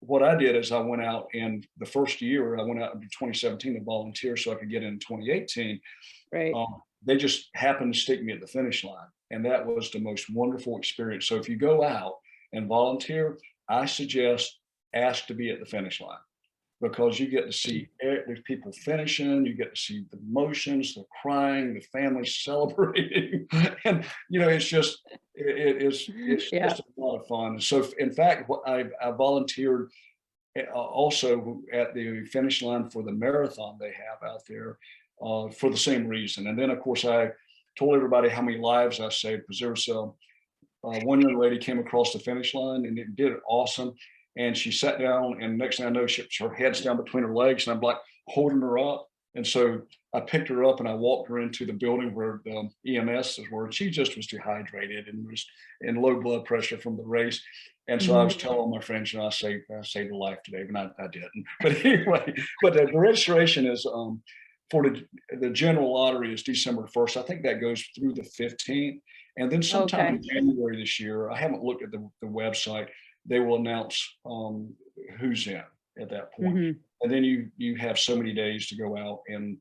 what I did is I went out, and the first year I went out in 2017 to volunteer so I could get in 2018. Right. They just happened to stick me at the finish line, and that was the most wonderful experience. So if you go out and volunteer, I suggest ask to be at the finish line, because you get to see there's people finishing, you get to see the emotions, the crying, the family celebrating, and it's just a lot of fun. So in fact, I volunteered also at the finish line for the marathon they have out there for the same reason. And then of course I told everybody how many lives I saved, because there was one young lady came across the finish line and it did awesome. And she sat down, and next thing I know, her head's down between her legs, and I'm like holding her up. And so I picked her up and I walked her into the building where the EMS were. She just was dehydrated and was in low blood pressure from the race. And so I was telling my friends, I saved her life today, but I didn't. But anyway, but the registration is for the general lottery is December 1st. I think that goes through the 15th. And then sometime in January this year, I haven't looked at the website, they will announce who's in at that point. And then you have so many days to go out and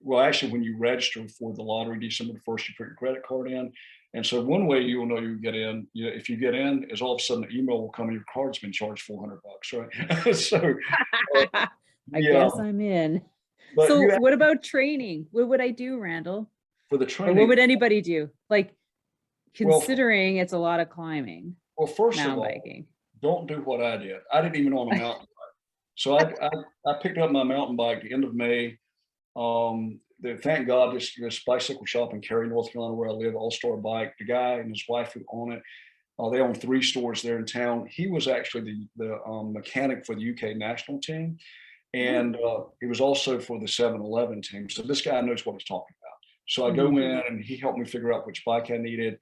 well, actually, when you register for the lottery December 1st, you put your credit card in. And so one way you will know you get in, if you get in, is all of a sudden the email will come and your card's been charged $400, right? So I guess I'm in. But so what about training? What would I do, Randall? For the training, or what would anybody do? Like, considering it's a lot of climbing. Well, first of all, don't do what I did. I didn't even own a mountain bike. So I picked up my mountain bike at the end of May. Thank God this bicycle shop in Cary, North Carolina, where I live, All-Star Bike, the guy and his wife who own it, they own 3 stores there in town. He was actually the mechanic for the UK national team. And he was also for the 7-Eleven team. So this guy knows what he's talking about. So I go in and he helped me figure out which bike I needed.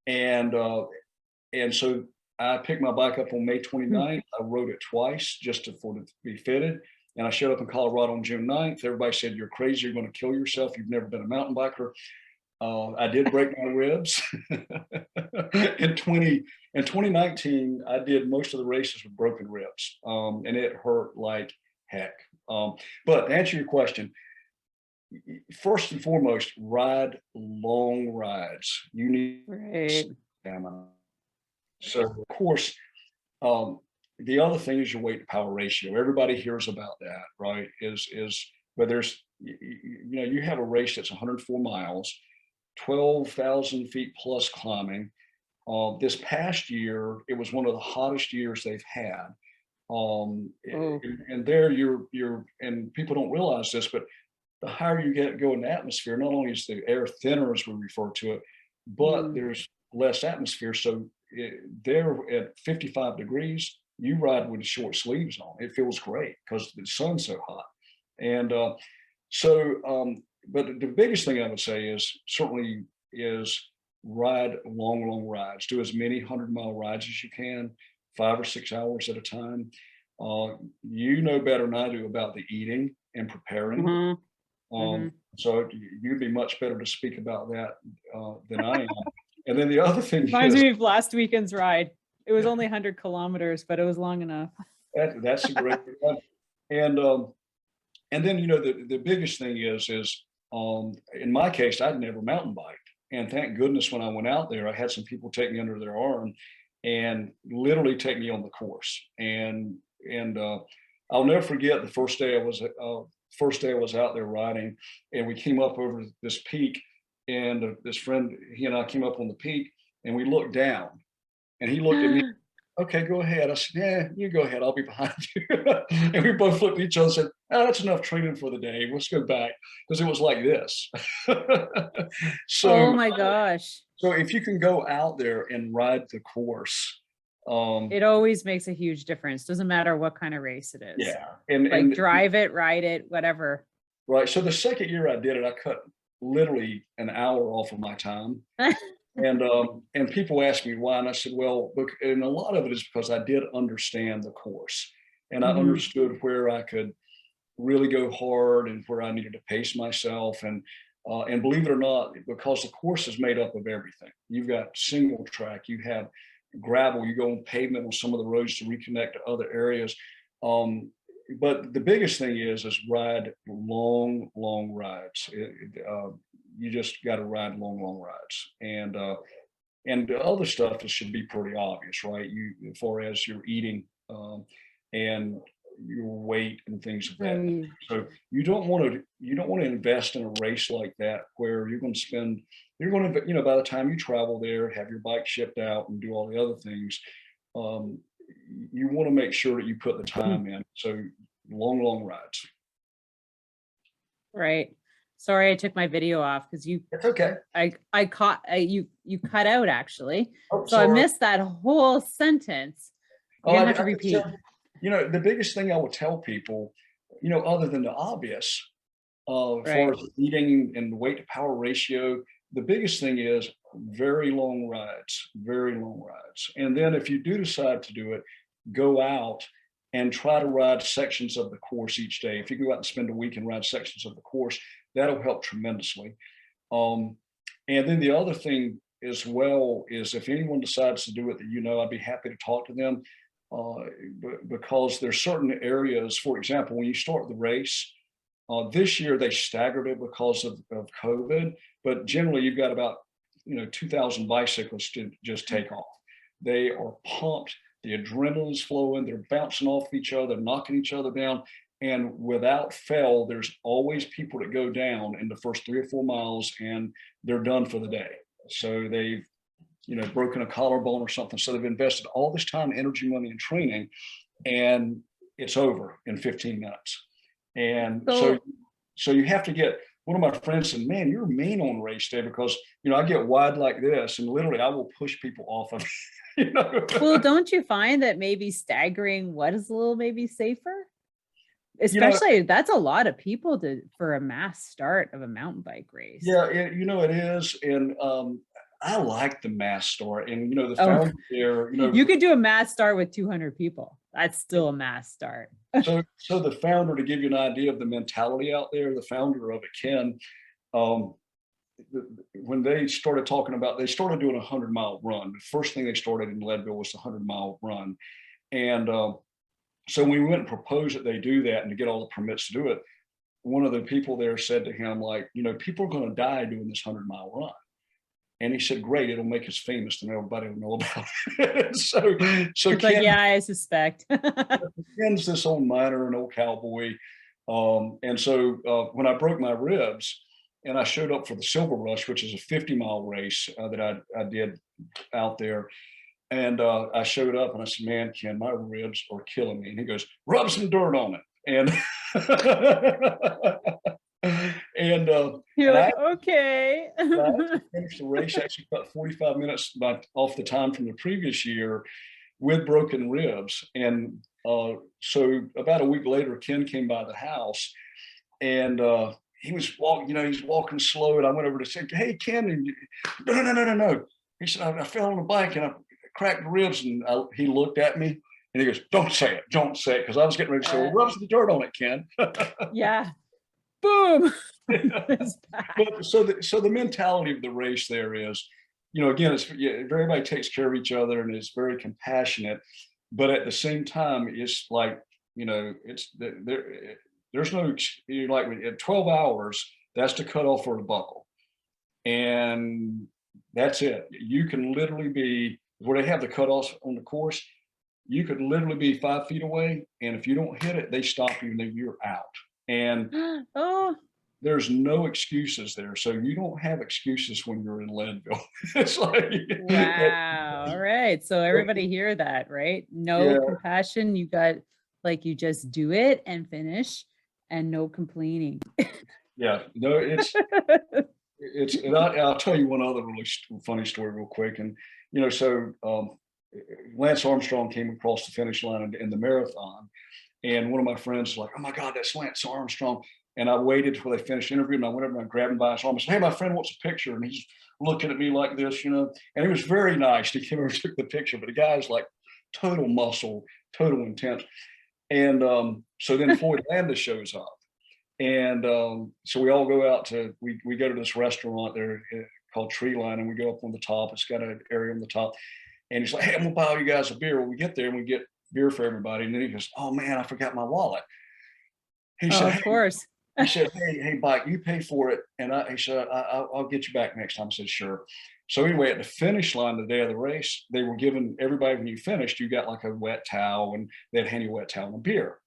And so I picked my bike up on May 29th. I rode it twice just for it to be fitted. And I showed up in Colorado on June 9th. Everybody said, "You're crazy. You're going to kill yourself. You've never been a mountain biker." I did break my ribs. In 2019, I did most of the races with broken ribs. And it hurt like heck. But to answer your question, first and foremost, ride long rides. You need stamina. So of course, the other thing is your weight to power ratio. Everybody hears about that, right? But there's, you have a race that's 104 miles, 12,000 feet plus climbing. This past year, it was one of the hottest years they've had. And there you're, and people don't realize this, but the higher you go in the atmosphere, not only is the air thinner, as we refer to it, but there's less atmosphere. So there at 55 degrees, you ride with short sleeves on. It feels great because the sun's so hot. And but the biggest thing I would say is certainly ride long rides. Do as many 100-mile rides as you can, 5 or 6 hours at a time. You know better than I do about the eating and preparing. So you'd be much better to speak about that than I am. And then the other thing reminds me of last weekend's ride. It was only 100 kilometers, but it was long enough. That's a great one. And then the biggest thing is in my case, I'd never mountain biked, and thank goodness when I went out there, I had some people take me under their arm and literally take me on the course. And I'll never forget the first day I was out there riding, and we came up over this peak, and this friend, he and I came up on the peak, and we looked down, and he looked at me. "Okay, go ahead." I said, "Yeah, you go ahead. I'll be behind you." And we both looked at each other and said, "Oh, that's enough training for the day. Let's go back," because it was like this. So, oh my gosh. So if you can go out there and ride the course, it always makes a huge difference. Doesn't matter what kind of race it is. Yeah. And drive it, ride it, whatever. Right. So the second year I did it, I cut literally an hour off of my time. And people ask me why, and I said, well, look, and a lot of it is because I did understand the course, and I understood where I could really go hard and where I needed to pace myself. And believe it or not, because the course is made up of everything. You've got single track, you have gravel, you go on pavement on some of the roads to reconnect to other areas. But the biggest thing is ride long rides. You just got to ride long rides, and the other stuff should be pretty obvious, right? As far as your eating and your weight and things of that nature. So you don't want to invest in a race like that where you're going to by the time you travel there, have your bike shipped out and do all the other things. You want to make sure that you put the time in. So long rides. Right. Sorry, I took my video off because you. It's okay. I caught you cut out actually. Oh, so sorry. I missed that whole sentence. You're gonna have to repeat. The biggest thing I would tell people, other than the obvious, as Right. far as eating and the weight to power ratio, the biggest thing is very long rides, very long rides. And then if you do decide to do it, go out and try to ride sections of the course each day. If you go out and spend a week and ride sections of the course, that'll help tremendously. And then the other thing as well is if anyone decides to do it that I'd be happy to talk to them because there's certain areas, for example, when you start the race, this year they staggered it because of COVID, but generally you've got about 2,000 bicyclists to just take off. They are pumped, the adrenaline's flowing, they're bouncing off each other, knocking each other down. And without fail, there's always people that go down in the first 3 or 4 miles and they're done for the day. So they've, broken a collarbone or something. So they've invested all this time, energy, money, and training, and it's over in 15 minutes. And so you have to get, one of my friends said, man, you're mean on race day because, I get wide like this and literally I will push people off of, Well, don't you find that maybe staggering was a little maybe safer? Especially that's a lot of people for a mass start of a mountain bike race. Yeah, it is. And I like the mass start. And, the founder there, you could do a mass start with 200 people. That's still a mass start. So the founder, to give you an idea of the mentality out there, the founder of it, Ken, when they started talking about, they started doing a 100-mile run. The first thing they started in Leadville was the 100-mile run. And so when we went and proposed that they do that and to get all the permits to do it, one of the people there said to him, like, people are going to die doing this 100-mile run. And he said, great, it'll make us famous and everybody will know about it. so it's Ken, like, yeah, I suspect. Ken's this old miner, an old cowboy. And so when I broke my ribs and I showed up for the Silver Rush, which is a 50-mile race that I did out there. And I showed up and I said, man, Ken, my ribs are killing me. And he goes, rub some dirt on it. And and you're and like, okay. I finished the race actually about 45 minutes off the time from the previous year with broken ribs. And so about a week later, Ken came by the house and he was walking, he's walking slow. And I went over to say, hey, Ken, and no. He said, I fell on the bike and I cracked the ribs. And he looked at me and he goes, don't say it. Because I was getting ready to say, well, rub some dirt on it, Ken. Yeah. Boom. But so the mentality of the race there is, again, everybody takes care of each other and is very compassionate, but at the same time, it's like, it's there's no, like at 12 hours, that's the cutoff for the buckle. And that's it. You can literally be, where they have the cutoffs on the course, you could literally be 5 feet away. And if you don't hit it, they stop you and then you're out. And there's no excuses there. So you don't have excuses when you're in Leadville. It's like, wow. All right. So everybody hear that, right? No compassion. You got, like, you just do it and finish and no complaining. Yeah, no, and I'll tell you one other really funny story real quick. And, so Lance Armstrong came across the finish line in the marathon. And one of my friends was like, oh my God, that's Lance Armstrong. And I waited till they finished the interview and I went over and I grabbed him by his arm and said, hey, my friend wants a picture. And he's looking at me like this, and he was very nice to came over and took the picture, but the guy's like total muscle, total intense. And so then Floyd Landis shows up. And so we all go out we go to this restaurant there called Tree Line, and we go up on the top. It's got an area on the top. And he's like, hey, I'm gonna buy you guys a beer. When we get there and we get beer for everybody. And then he goes, oh man, I forgot my wallet. He said, of course. He said, hey, Mike, you pay for it. And he said, I'll get you back next time. I said, sure. So anyway, at the finish line, the day of the race, they were giving everybody, when you finished, you got like a wet towel, and they'd hand you a wet towel and a beer.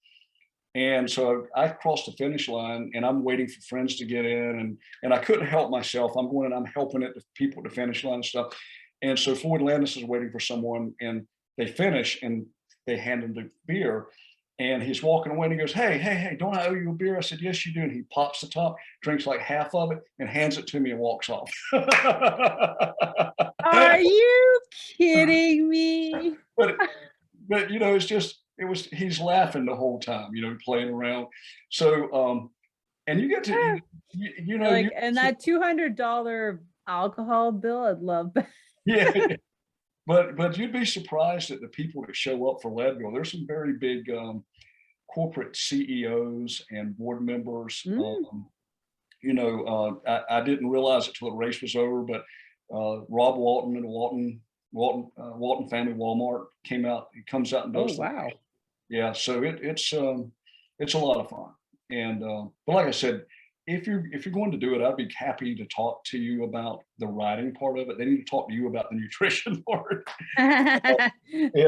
And so I crossed the finish line and I'm waiting for friends to get in, and I couldn't help myself. I'm going and I'm helping the people at the finish line and stuff. And so Floyd Landis is waiting for someone, and they finish and they hand him the beer. And he's walking away and he goes, hey, don't I owe you a beer? I said, yes, you do. And he pops the top, drinks like half of it, and hands it to me and walks off. Are you kidding me? But it's just, he's laughing the whole time, playing around. So, and you get to, like, and that $200 alcohol bill, I'd love that. yeah. But you'd be surprised at the people that show up for Leadville. There's some very big corporate CEOs and board members. I didn't realize it till the race was over, but Rob Walton and Walton Family Walmart comes out and does. Oh, wow. Yeah, so it's a lot of fun. And but like I said, if you're going to do it, I'd be happy to talk to you about the riding part of it. They need to talk to you about the nutrition part. And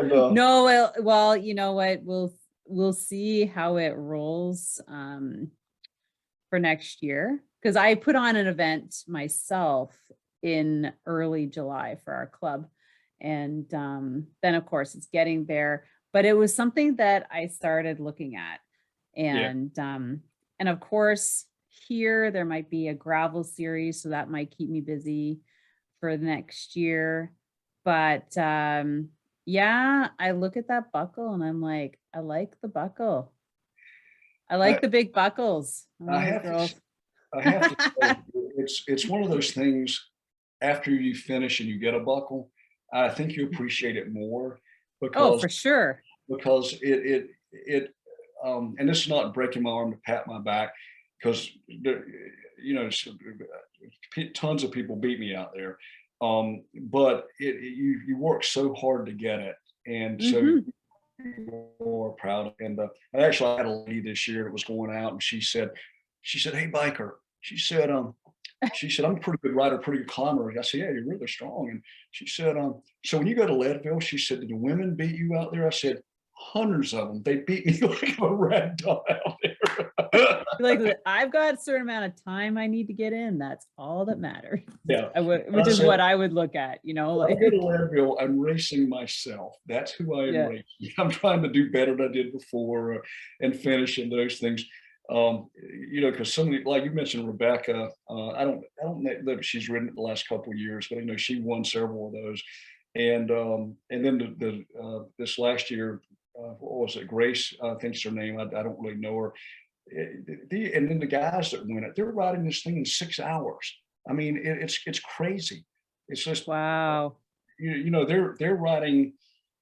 no, well, you know what? We'll see how it rolls for next year, because I put on an event myself in early July for our club, and then of course it's getting there. But it was something that I started looking at, and of course here there might be a gravel series, so that might keep me busy for the next year. But yeah, I look at that buckle and I'm like, I like the buckle. I like the big buckles. I have to say, it's one of those things. After you finish and you get a buckle, I think you appreciate it more, because for sure. Because it and this is not breaking my arm to pat my back, because tons of people beat me out there, but you work so hard to get it, and so you're more proud. And I actually had a lady this year that was going out, and she said, "Hey, biker," she said, "I'm a pretty good rider, pretty good climber." I said, "Yeah, you're really strong." And she said, "So when you go to Leadville," she said, "did the women beat you out there?" I said, "Hundreds of them. They beat me like a rag doll out there." Like, I've got a certain amount of time I need to get in. That's all that matters. Yeah, which is what I would look at. Like, I go to Leadville, I'm racing myself. That's who I am racing. I'm trying to do better than I did before, and finish in those things. Because somebody, like you mentioned, Rebekah, I don't know if she's ridden it the last couple of years, but she won several of those. And then this last year, what was it? Grace, I think's her name. I don't really know her. And then the guys that win it, they're riding this thing in 6 hours. I mean, it's crazy. It's just, wow. They're riding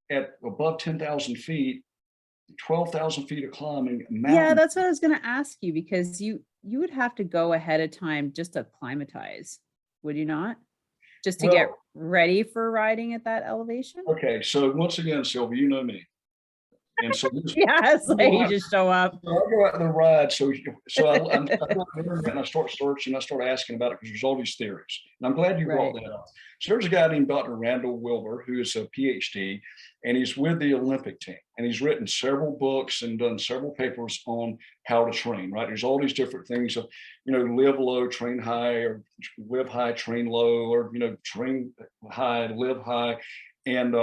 at above 10,000 feet, 12,000 feet of climbing. Yeah, that's what I was going to ask you, because you would have to go ahead of time just to acclimatize, would you not? Just to get ready for riding at that elevation? Okay, so once again, Sylvie, you know me. And so it's like you just show up. So I go out and ride. So I go on the internet and I start searching. I start asking about it, because there's all these theories. And I'm glad you brought that up. So there's a guy named Dr. Randall Wilbur, who is a PhD, and he's with the Olympic team. And he's written several books and done several papers on how to train, right? There's all these different things of, live low, train high, or live high, train low, or, train high, live high. And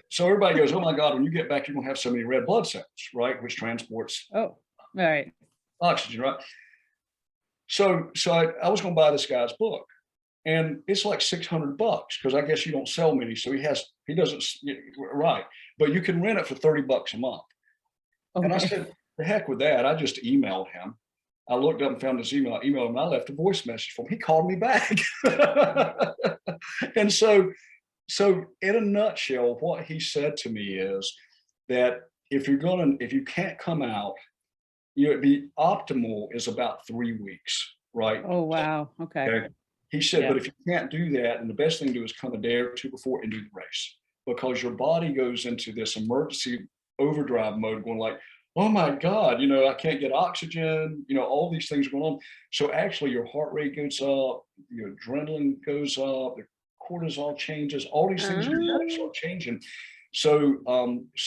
so everybody goes, "Oh my God, when you get back, you're gonna have so many red blood cells," right? Which transports oxygen, right? So I was gonna buy this guy's book, and it's like $600, because I guess you don't sell many. So he doesn't, right? But you can rent it for $30 a month. Okay. And I said, "The heck with that." I just emailed him. I looked up and found his email. I emailed him. I left a voice message for him. He called me back. And so in a nutshell, what he said to me is that if you can't come out, the optimal is about 3 weeks, right? Oh, wow. Okay. He said, but if you can't do that, then the best thing to do is come a day or two before and do the race, because your body goes into this emergency overdrive mode, going like, "Oh my God, I can't get oxygen, all these things are going on." So actually your heart rate goes up, your adrenaline goes up, the cortisol changes, all these things start changing. So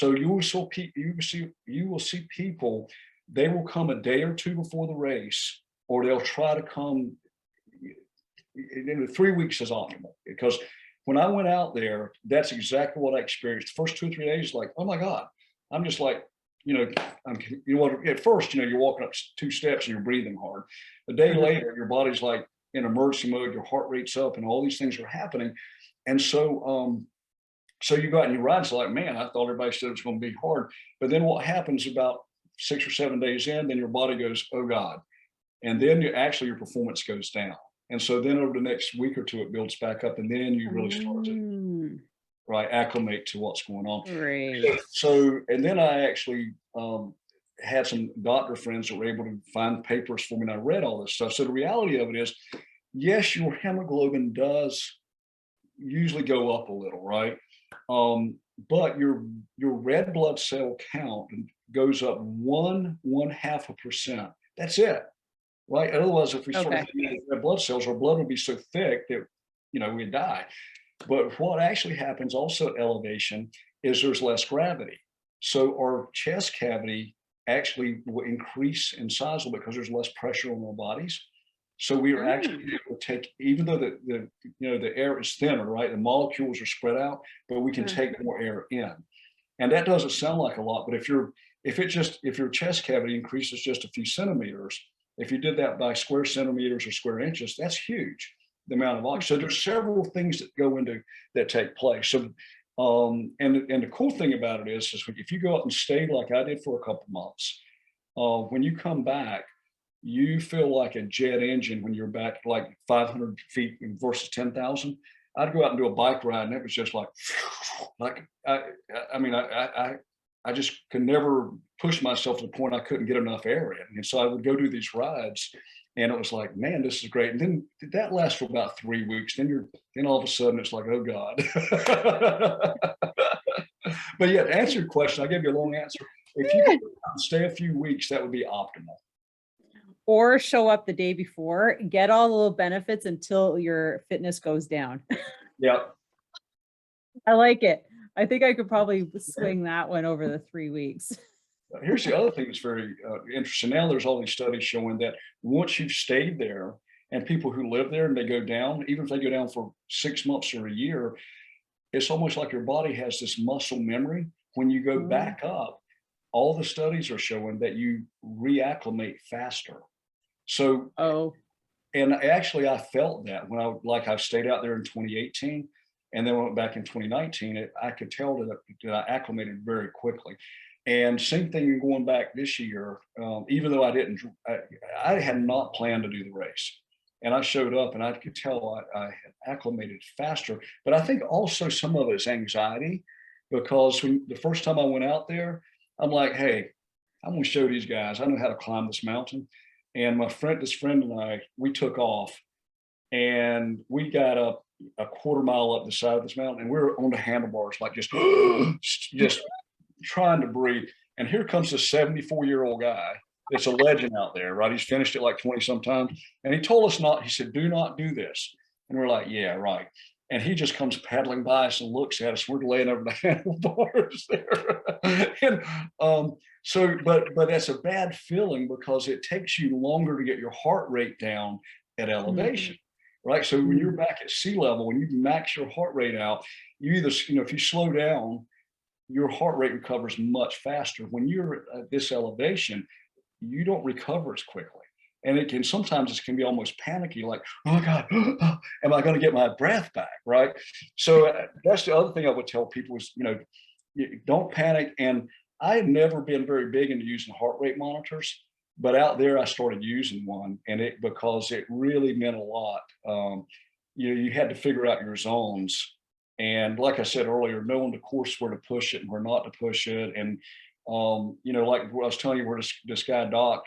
you will see people, they will come a day or two before the race, or they'll try to come 3 weeks is optimal, because when I went out there, that's exactly what I experienced. The first 2 or 3 days, like, oh my God, I'm just like, at first, you're walking up 2 steps and you're breathing hard. A day later, your body's like in emergency mode, your heart rate's up, and all these things are happening. And so So you go out and you ride, it's like, man, I thought everybody said it was going to be hard. But then what happens about 6 or 7 days in, then your body goes, oh God. And then your performance goes down. And so then over the next week or two, it builds back up, and then you really start to acclimate to what's going on. Great. So, and then I actually had some doctor friends that were able to find papers for me, and I read all this stuff. So the reality of it is, yes, your hemoglobin does usually go up a little, right? But your red blood cell count goes up 1/2%. That's it, right? Otherwise, if we started getting red blood cells, our blood would be so thick that we'd die. But what actually happens also at elevation is there's less gravity. So our chest cavity actually will increase in size because there's less pressure on our bodies. So we are actually able to take, even though the air is thinner, right? The molecules are spread out, but we can take more air in. And that doesn't sound like a lot, but if your chest cavity increases just a few centimeters, if you did that by square centimeters or square inches, that's huge, the amount of oxygen. So there's several things that go into that take place. So and the cool thing about it is if you go out and stay like I did for a couple months, when you come back, you feel like a jet engine when you're back like 500 feet versus 10,000. I'd go out and do a bike ride, and it was just like I just could never push myself to the point I couldn't get enough air in. And so I would go do these rides, and it was like, man, this is great. And then that lasts for about 3 weeks. Then all of a sudden it's like, oh God. But yeah, to answer your question, I gave you a long answer. If you could stay a few weeks, that would be optimal. Or show up the day before, get all the little benefits until your fitness goes down. Yeah. I like it. I think I could probably swing that one over the 3 weeks. Here's the other thing that's very interesting. Now there's all these studies showing that once you've stayed there, and people who live there and they go down, even if they go down for 6 months or a year, it's almost like your body has this muscle memory. When you go back up, all the studies are showing that you reacclimate faster. So, and actually I felt that when I stayed out there in 2018, and then went back in 2019, I could tell that I acclimated very quickly. And same thing going back this year, even though I had not planned to do the race. And I showed up and I could tell I had acclimated faster. But I think also some of it's anxiety, because the first time I went out there, I'm like, hey, I'm going to show these guys I know how to climb this mountain. And this friend and I, we took off, and we got up a quarter mile up the side of this mountain, and we were on the handlebars, like just trying to breathe. And here comes this 74-year-old guy. It's a legend out there, right? He's finished it like 20 sometimes. And he told us he said, do not do this. And we're like, yeah, right. And he just comes paddling by us and looks at us. We're laying over the handlebars there. And but that's a bad feeling, because it takes you longer to get your heart rate down at elevation. Right. So when you're back at sea level, when you max your heart rate out, you either, if you slow down, your heart rate recovers much faster. When you're at this elevation, you don't recover as quickly. And sometimes it can be almost panicky, like, oh my God, am I going to get my breath back? Right. So that's the other thing I would tell people is, don't panic. And I had never been very big into using heart rate monitors. But out there, I started using one, because it really meant a lot. You had to figure out your zones, and like I said earlier, knowing the course where to push it and where not to push it, and like what I was telling you, where this guy Doc,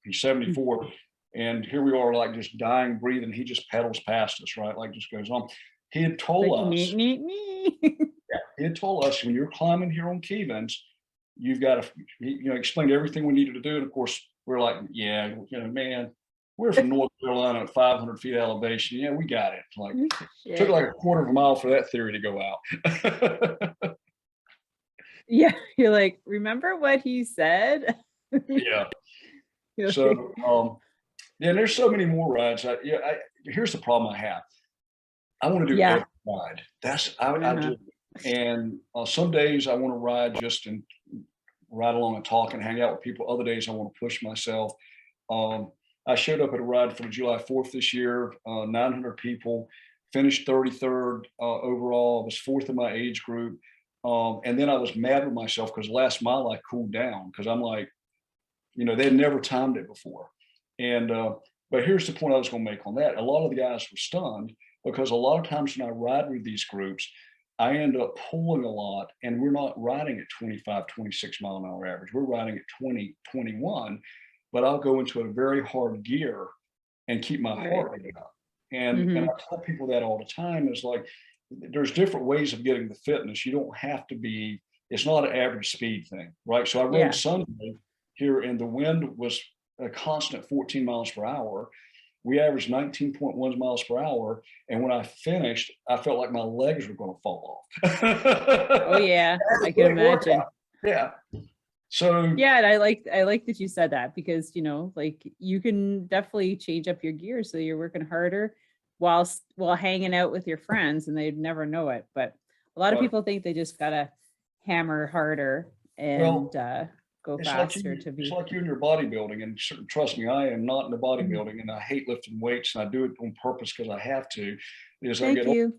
he's 74, and here we are, like just dying, breathing. He just pedals past us, right? Like just goes on. He had told us, yeah, he had told us, when you're climbing here on Kevins, you've got to, explain everything we needed to do. And of course, we're like, yeah, man, we're from North Carolina at 500 feet elevation. Yeah, we got it. Like, took like a quarter of a mile for that theory to go out. Yeah, you're like, remember what he said? Yeah. So, there's so many more rides. Here's the problem I have. I want to do every ride. I do. And some days I want to ride just and ride along and talk and hang out with people. Other days I want to push myself. I showed up at a ride for July 4th this year, 900 people. finished 33rd overall. I was 4th in my age group. And then I was mad with myself because last mile I cooled down because I'm like, they'd never timed it before. And, but here's the point I was going to make on that. A lot of the guys were stunned because a lot of times when I ride with these groups, I end up pulling a lot and we're not riding at 25, 26 mile an hour average. We're riding at 20, 21, but I'll go into a very hard gear and keep my heart rate up. And I tell people that all the time is like, there's different ways of getting the fitness. You don't have to be, it's not an average speed thing, right? So I rode Sunday here and the wind was a constant 14 miles per hour. We averaged 19.1 miles per hour. And when I finished, I felt like my legs were going to fall off. Oh yeah, I can imagine. Yeah. So yeah, and I like that you said that because like you can definitely change up your gear so you're working harder while hanging out with your friends and they'd never know it. But a lot of people think they just gotta hammer harder and go faster to be. It's like you in your bodybuilding, and trust me, I am not in the bodybuilding, and I hate lifting weights, and I do it on purpose because I have to. Thank you.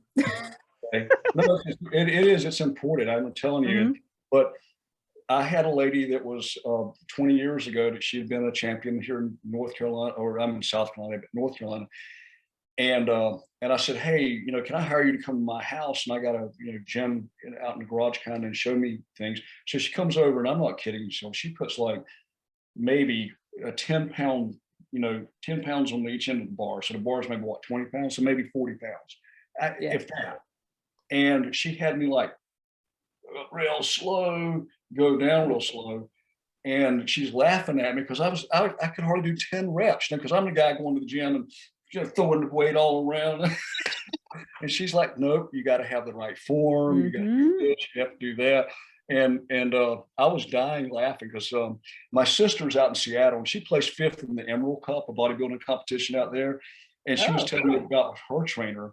Okay. No, it's important. I'm telling you, but I had a lady that was 20 years ago that she had been a champion here in North Carolina, or I'm in South Carolina, but North Carolina. And I said, hey, can I hire you to come to my house? And I got a gym out in the garage kind of and show me things. So she comes over, and I'm not kidding. So she puts like maybe a 10 pound, 10 pounds on each end of the bar. So the bar is maybe what, 20 pounds? So maybe 40 pounds, if that. And she had me like real slow, go down real slow. And she's laughing at me because I could hardly do 10 reps because I'm the guy going to the gym and throwing the weight all around. And she's like, nope, you got to have the right form. You got to do this, you have to do that. And I was dying laughing because my sister's out in Seattle and she placed 5th in the Emerald Cup, a bodybuilding competition out there. And she was telling me about her trainer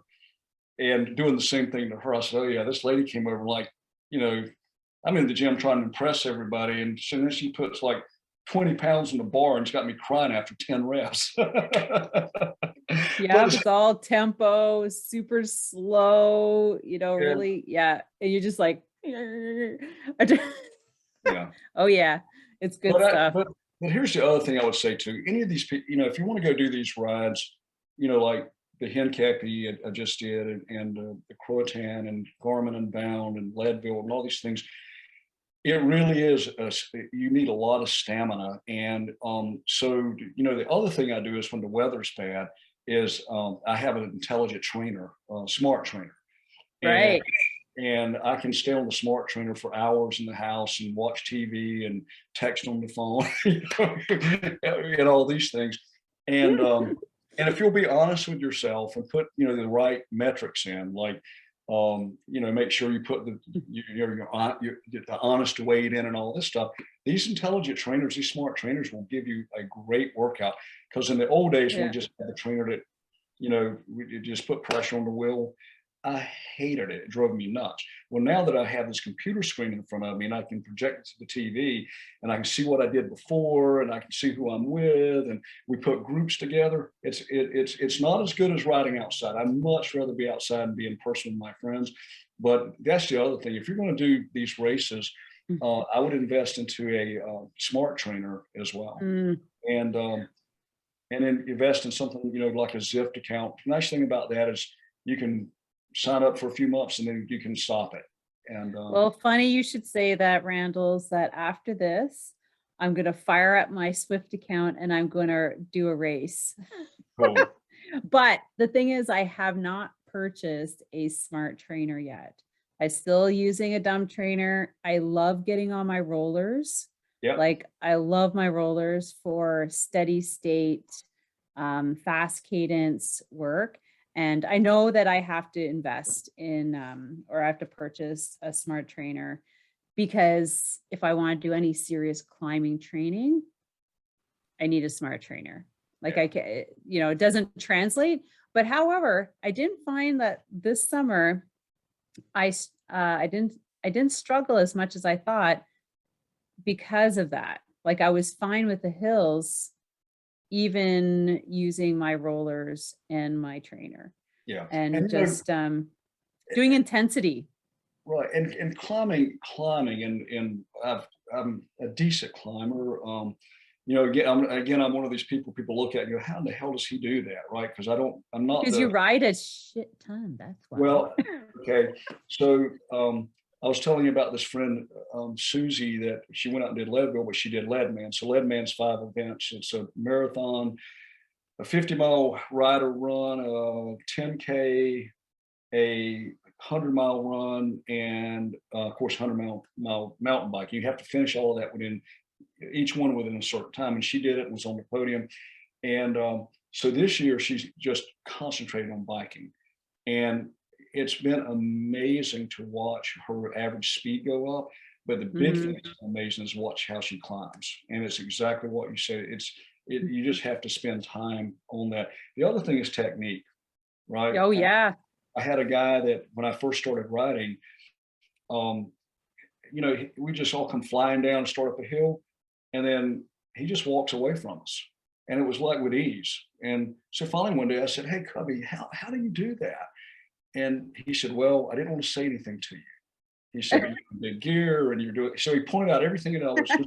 and doing the same thing to her. I said, oh yeah, this lady came over like, I'm in the gym trying to impress everybody. And so then she puts like 20 pounds in the bar and it's got me crying after 10 reps. Yeah, it's all tempo, super slow, really. Yeah. And you're just like, yeah. Oh yeah, it's good stuff. But here's the other thing I would say too. Any of these people, if you want to go do these rides, like the Hencappy I just did and the Croatan and Garmin and Bound and Leadville and all these things, it really is, you need a lot of stamina. And so, the other thing I do is when the weather's bad is I have an intelligent trainer, smart trainer. Right. And I can stay on the smart trainer for hours in the house and watch TV and text on the phone and all these things. And if you'll be honest with yourself and put, the right metrics in, like, make sure you put the honest weight in and all this stuff. These intelligent trainers, these smart trainers will give you a great workout. Because in the old days, we just had a trainer that, we just put pressure on the wheel. I hated it. It drove me nuts. Well, now that I have this computer screen in front of me and I can project it to the TV and I can see what I did before and I can see who I'm with and we put groups together, it's not as good as riding outside. I'd much rather be outside and be in person with my friends. But that's the other thing. If you're going to do these races, I would invest into a smart trainer as well. And then invest in something, like a Zwift account. The nice thing about that is you can sign up for a few months and then you can stop it. And well, funny you should say that, Randalls, that after this, I'm going to fire up my Swift account and I'm going to do a race. Cool. But the thing is, I have not purchased a smart trainer yet. I'm still using a dumb trainer. I love getting on my rollers. Yeah. Like I love my rollers for steady state, fast cadence work. And I know that I have to invest in, or I have to purchase a smart trainer because if I want to do any serious climbing training, I need a smart trainer. Like I can, it doesn't translate. But however, I didn't find that this summer, I didn't struggle as much as I thought because of that. Like I was fine with the hills, even using my rollers and my trainer. Yeah. and And just doing intensity. right. And climbing and I'm a decent climber. I'm one of these people look at and go, how in the hell does he do that? Right. Because I'm not Because you ride a shit ton. That's why. well, okay. So I was telling you about this friend, Susie, that she went out and did Leadville, but she did Leadman. So Leadman's 5 events. It's a marathon, a 50-mile ride or run, a 10K, a 100-mile run, and of course 100-mile mountain bike. You have to finish all of that within each one within a certain time. And she did it and was on the podium. And so this year she's just concentrating on biking. And it's been amazing to watch her average speed go up. But the big thing that's amazing is watch how she climbs. And it's exactly what you said. You just have to spend time on that. The other thing is technique, right? Oh yeah. I had a guy that when I first started riding, we just all come flying down and start up a hill, and then he just walks away from us. And it was like with ease. And so finally one day I said, hey, Cubby, how do you do that? And he said, well, I didn't want to say anything to you. He said, you're in big gear and you're doing, so he pointed out everything that I was doing.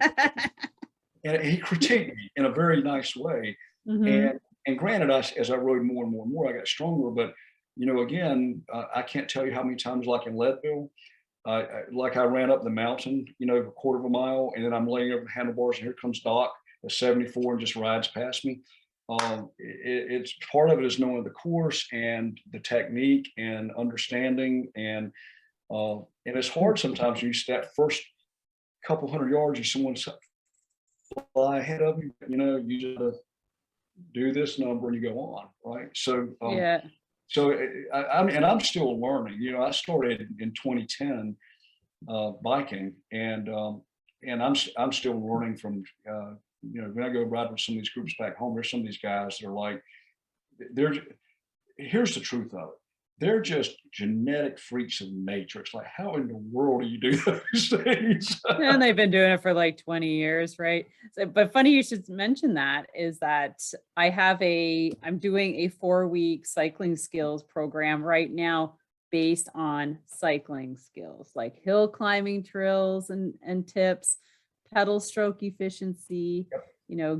And he critiqued me in a very nice way. And granted, as I rode more and more and more, I got stronger. But, again, I can't tell you how many times, like in Leadville, I ran up the mountain, a quarter of a mile, and then I'm laying over the handlebars, and here comes Doc at 74 and just rides past me. It's part of it is knowing the course and the technique and understanding, and it's hard sometimes when you that first couple hundred yards, you someone fly ahead of you, you just do this number and you go on, right? So yeah. So I'm still learning. I started in 2010 biking, and I'm still learning from when I go ride with some of these groups back home. There's some of these guys that are like, here's the truth of it. They're just genetic freaks of nature. It's like, how in the world do you do those things? And they've been doing it for like 20 years, right? So, but funny you should mention that, is that I'm doing a 4-week cycling skills program right now based on cycling skills, like hill climbing drills and tips, pedal stroke efficiency,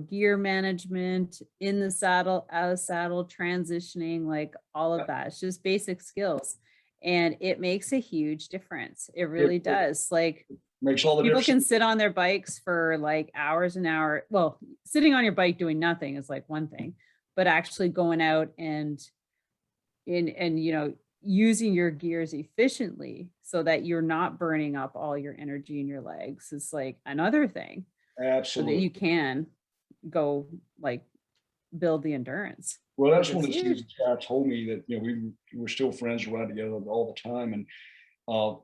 gear management, in the saddle, out of saddle, transitioning, like all of that. It's just basic skills. And it makes a huge difference. It really does. Like, makes all the people difference. can sit on their bikes for like hours and hours. Well, sitting on your bike doing nothing is like one thing, but actually going out and using your gears efficiently so that you're not burning up all your energy in your legs is like another thing. Absolutely. So that you can go like build the endurance. Well, that's one of the things the guy told me, that we were still friends, ride together all the time, and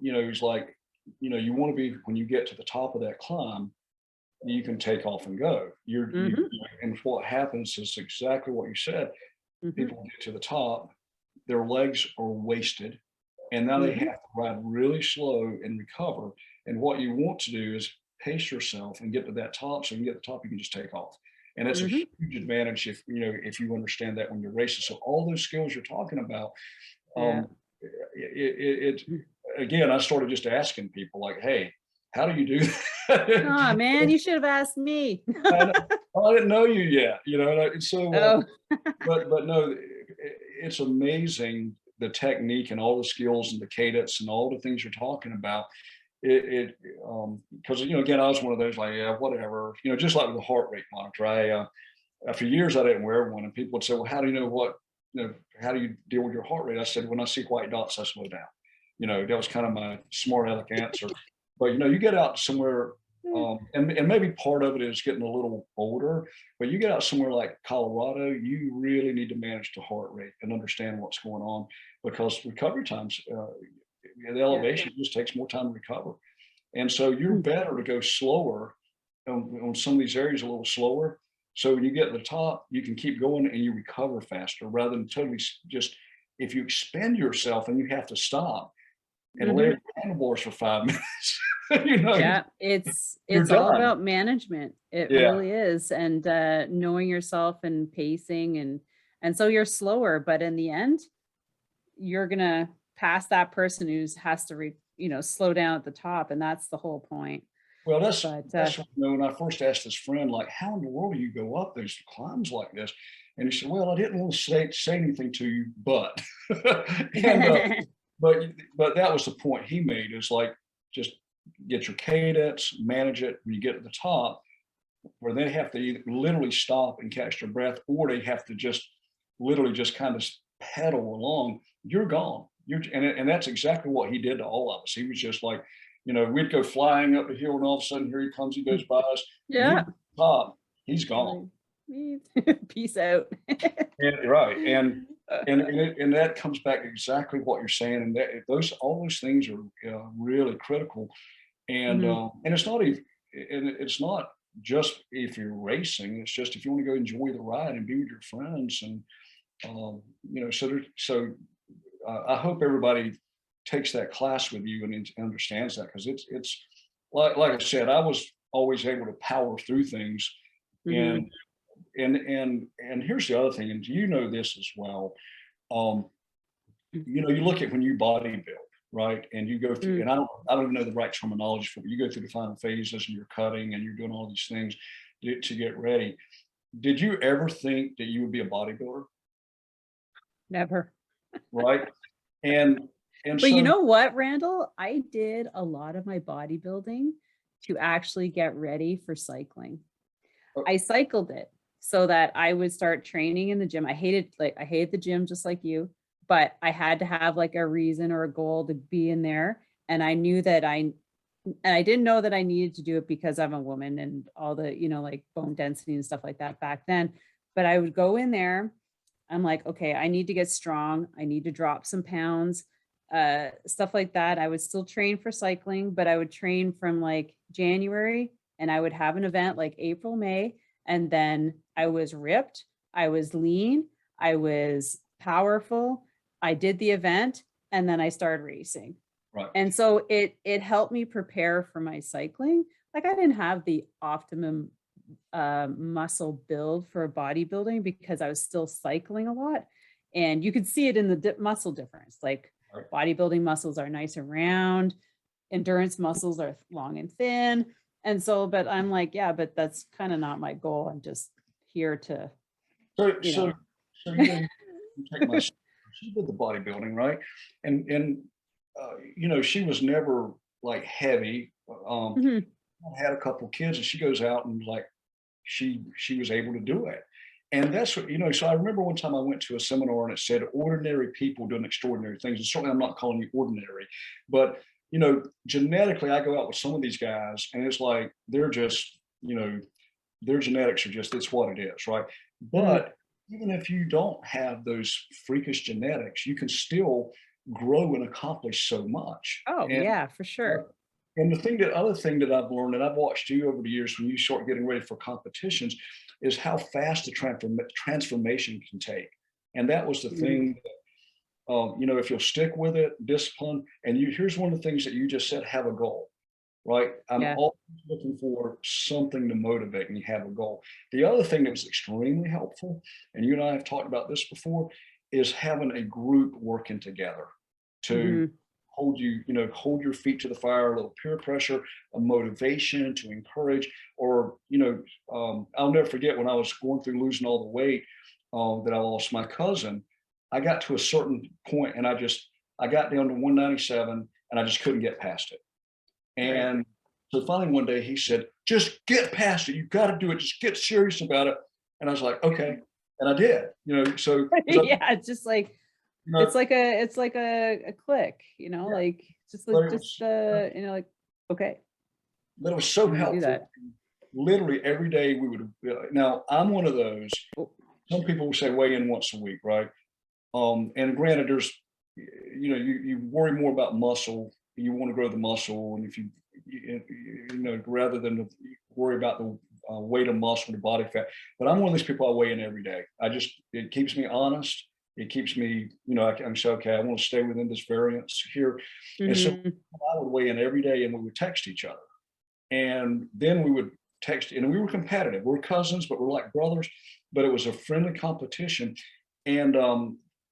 he's like, you want to be, when you get to the top of that climb, you can take off and go. And what happens is exactly what you said. People get to the top, their legs are wasted, and now they have to ride really slow and recover. And what you want to do is pace yourself and get to that top. So when you get to the top, you can just take off. And it's a huge advantage if you understand that when you're racing. So all those skills you're talking about, again, I started just asking people like, hey, how do you do that? Oh man, you should have asked me. I didn't know you yet, so but no, it's amazing, the technique and all the skills and the cadence and all the things you're talking about. Because again, I was one of those like, yeah, whatever, just like with the heart rate monitor. For years I didn't wear one, and people would say, well, how do you know how do you deal with your heart rate? I said, when I see white dots, I slow down. That was kind of my smart aleck answer. But you get out somewhere, and maybe part of it is getting a little older, but you get out somewhere like Colorado, you really need to manage the heart rate and understand what's going on, because recovery times, the elevation just takes more time to recover. And so you're better to go slower on some of these areas, a little slower. So when you get to the top, you can keep going and you recover faster, rather than totally just, if you expend yourself and you have to stop and lay handlebars for 5 minutes. It's all about management. It really is. And knowing yourself and pacing, and so you're slower, but in the end, you're gonna pass that person who's has to slow down at the top, and that's the whole point. Well, But that's when I first asked this friend, like, how in the world do you go up those climbs like this? And he said, well, I didn't want to say anything to you, but and but that was the point he made, is like, just get your cadence, manage it. When you get to the top, where they have to either literally stop and catch their breath, or they have to just literally just kind of pedal along, you're gone. And that's exactly what he did to all of us. He was just like, we'd go flying up the hill, and all of a sudden, here he comes, he goes by us. yeah, Top, he's gone. peace out. Right. And that comes back to exactly what you're saying. And all those things are really critical. And and it's not just if you're racing, it's just if you want to go enjoy the ride and be with your friends. And I hope everybody takes that class with you and understands that, because it's like I said, I was always able to power through things. And here's the other thing, and you know this as well. You look at when you bodybuild, right? And you go through, and I don't even know the right terminology for it. You go through the final phases, and you're cutting, and you're doing all these things to get ready. Did you ever think that you would be a bodybuilder? Never. Right. And but so, you know what, Randall? I did a lot of my bodybuilding to actually get ready for cycling. I cycled it so that I would start training in the gym. I hated the gym just like you, but I had to have like a reason or a goal to be in there. And I knew that I didn't know that I needed to do it because I'm a woman and all the, like bone density and stuff like that back then. But I would go in there. I'm like, okay, I need to get strong. I need to drop some pounds, stuff like that. I would still train for cycling, but I would train from like January, and I would have an event like April, May. And then I was ripped. I was lean. I was powerful. I did the event, and then I started racing. Right. And so it helped me prepare for my cycling. Like, I didn't have the optimum muscle build for bodybuilding because I was still cycling a lot, and you could see it in the muscle difference. Like, bodybuilding muscles are nice and round, endurance muscles are long and thin. And so, but I'm like, yeah, but that's kind of not my goal. I'm just here to so you take my, she did the bodybuilding, right? And she was never like heavy. Had a couple kids, and she goes out and like she was able to do it. And that's what, so I remember one time I went to a seminar, and it said ordinary people doing extraordinary things. And certainly I'm not calling you ordinary, but genetically, I go out with some of these guys, and it's like they're just, their genetics are just, it's what it is, right? But even if you don't have those freakish genetics, you can still grow and accomplish so much. Oh, yeah, for sure. And the other thing that I've learned, and I've watched you over the years when you start getting ready for competitions, is how fast the transformation can take. And that was the thing. If you'll stick with it, discipline, and here's one of the things that you just said: have a goal, right? I'm always looking for something to motivate me. Have a goal. The other thing that was extremely helpful, and you and I have talked about this before, is having a group working together to hold your feet to the fire, a little peer pressure, a motivation to encourage, or, I'll never forget when I was going through losing all the weight that I lost. My cousin, I got to a certain point, and I got down to 197, and I just couldn't get past it. And so finally one day he said, just get past it. You got to do it. Just get serious about it. And I was like, okay. And I did, so. Yeah, it's just like, it's like a click, like like, okay. But it was so helpful. Literally every day we would, now I'm one of those, some people will say weigh in once a week, right? And granted, there's, you worry more about muscle, you want to grow the muscle. And if you rather than worry about the weight of muscle, the body fat. But I'm one of these people, I weigh in every day. It keeps me honest. It keeps me, I'm saying, okay, I want to stay within this variance here. And so I would weigh in every day, and we would text each other. And then we would text, and we were competitive. We're cousins, but we're like brothers. But it was a friendly competition. And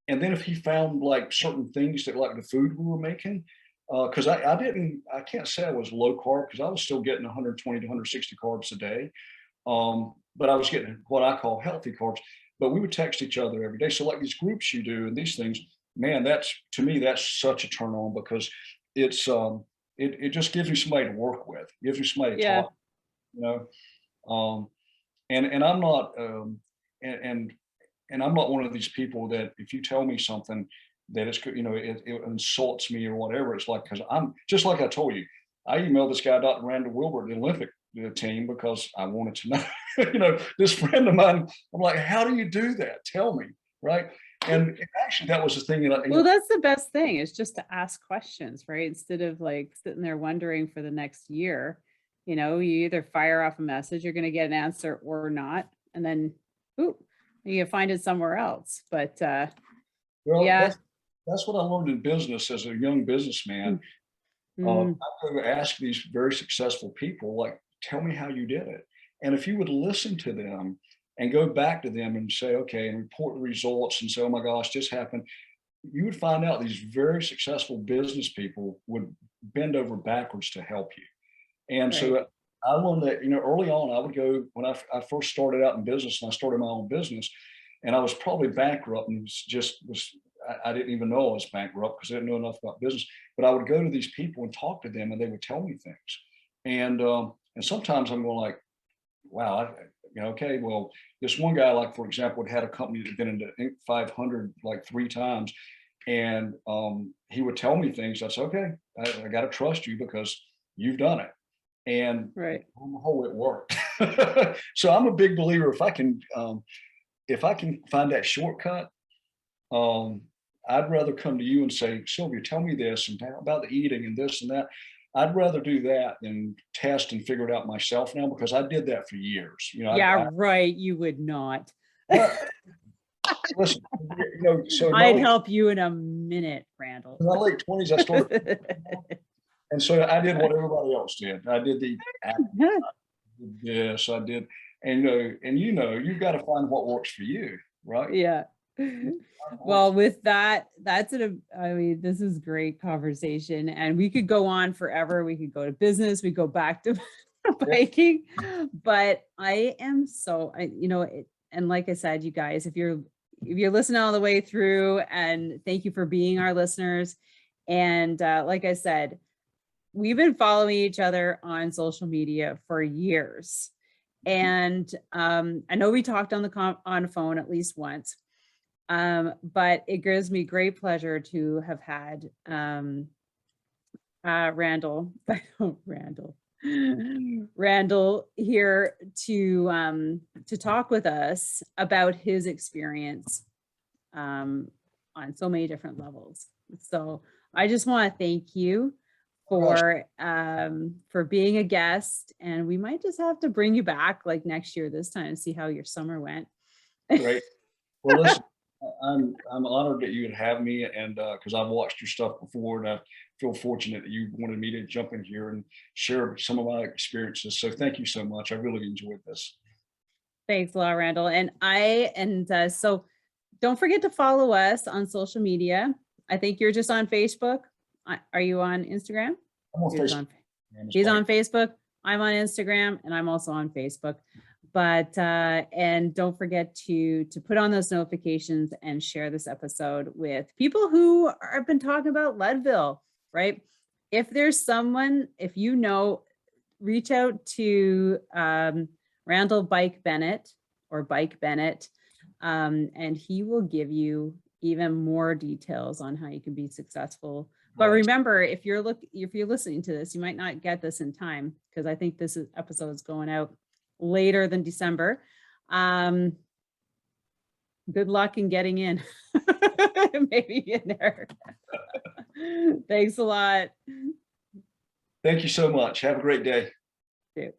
And then if he found like certain things that like the food we were making, because I can't say I was low carb because I was still getting 120 to 160 carbs a day. But I was getting what I call healthy carbs. But we would text each other every day. So like these groups you do and these things, man, that's to me, that's such a turn on because it's it just gives you somebody to work with, gives you somebody to Yeah. talk, you know. And I'm not and and I'm not one of these people that if you tell me something that it's it insults me or whatever. It's like because I'm just like I told you, I emailed this guy, Dr. Randall Wilbur, the Olympic team, because I wanted to know, this friend of mine. I'm like, how do you do that? Tell me, right? And actually, that was the thing that Well, that's the best thing is just to ask questions, right? Instead of like sitting there wondering for the next year, you either fire off a message, you're going to get an answer or not. And then, ooh, you find it somewhere else. But well, yeah. that's what I learned in business as a young businessman. Mm. I would ask these very successful people, like, tell me how you did it. And if you would listen to them and go back to them and say, okay, and report the results and say, oh my gosh, this happened, you would find out these very successful business people would bend over backwards to help you. And Right. so I learned that, early on, I would go when I first started out in business and I started my own business and I was probably bankrupt and I didn't even know I was bankrupt because I didn't know enough about business. But I would go to these people and talk to them, and they would tell me things. And sometimes I'm going like, wow, okay, well, this one guy, like for example, had a company that had been into Inc. 500 like 3 times, and he would tell me things. That's okay. I got to trust you because you've done it, and Right. on the whole, it worked. So I'm a big believer. If I can find that shortcut, I'd rather come to you and say, Sylvia, tell me this and about the eating and this and that. I'd rather do that than test and figure it out myself now because I did that for years. Yeah, right. You would not. Listen, so I'd help you in a minute, Randall. in my late 20s, I started, and so I did what everybody else did. I did this, I did, and you've got to find what works for you, right? Yeah. Well, with that, this is great conversation and we could go on forever. We could go to business, we go back to biking, but I am and like I said, you guys, if you're listening all the way through, and thank you for being our listeners. And like I said, we've been following each other on social media for years. And I know we talked on the phone at least once. But it gives me great pleasure to have had Randall here to talk with us about his experience on so many different levels. So I just want to thank you for being a guest, and we might just have to bring you back like next year this time and see how your summer went. Great. Well, listen, I'm honored that you would have me, and because I've watched your stuff before, and I feel fortunate that you wanted me to jump in here and share some of my experiences. So thank you so much. I really enjoyed this. Thanks a lot, Randall. So don't forget to follow us on social media. I think you're just on Facebook. Are you on Instagram? I'm on Facebook. He's on Facebook. I'm on Instagram, and I'm also on Facebook. But and don't forget to put on those notifications and share this episode with people who have been talking about Leadville, right? If there's someone, if you know, reach out to Randall Bike Bennett or Bike Bennett, and he will give you even more details on how you can be successful. But remember, if you're listening to this, you might not get this in time because I think this episode is going out later than December. Good luck in getting in. Maybe in there. Thanks a lot. Thank you so much. Have a great day. You too.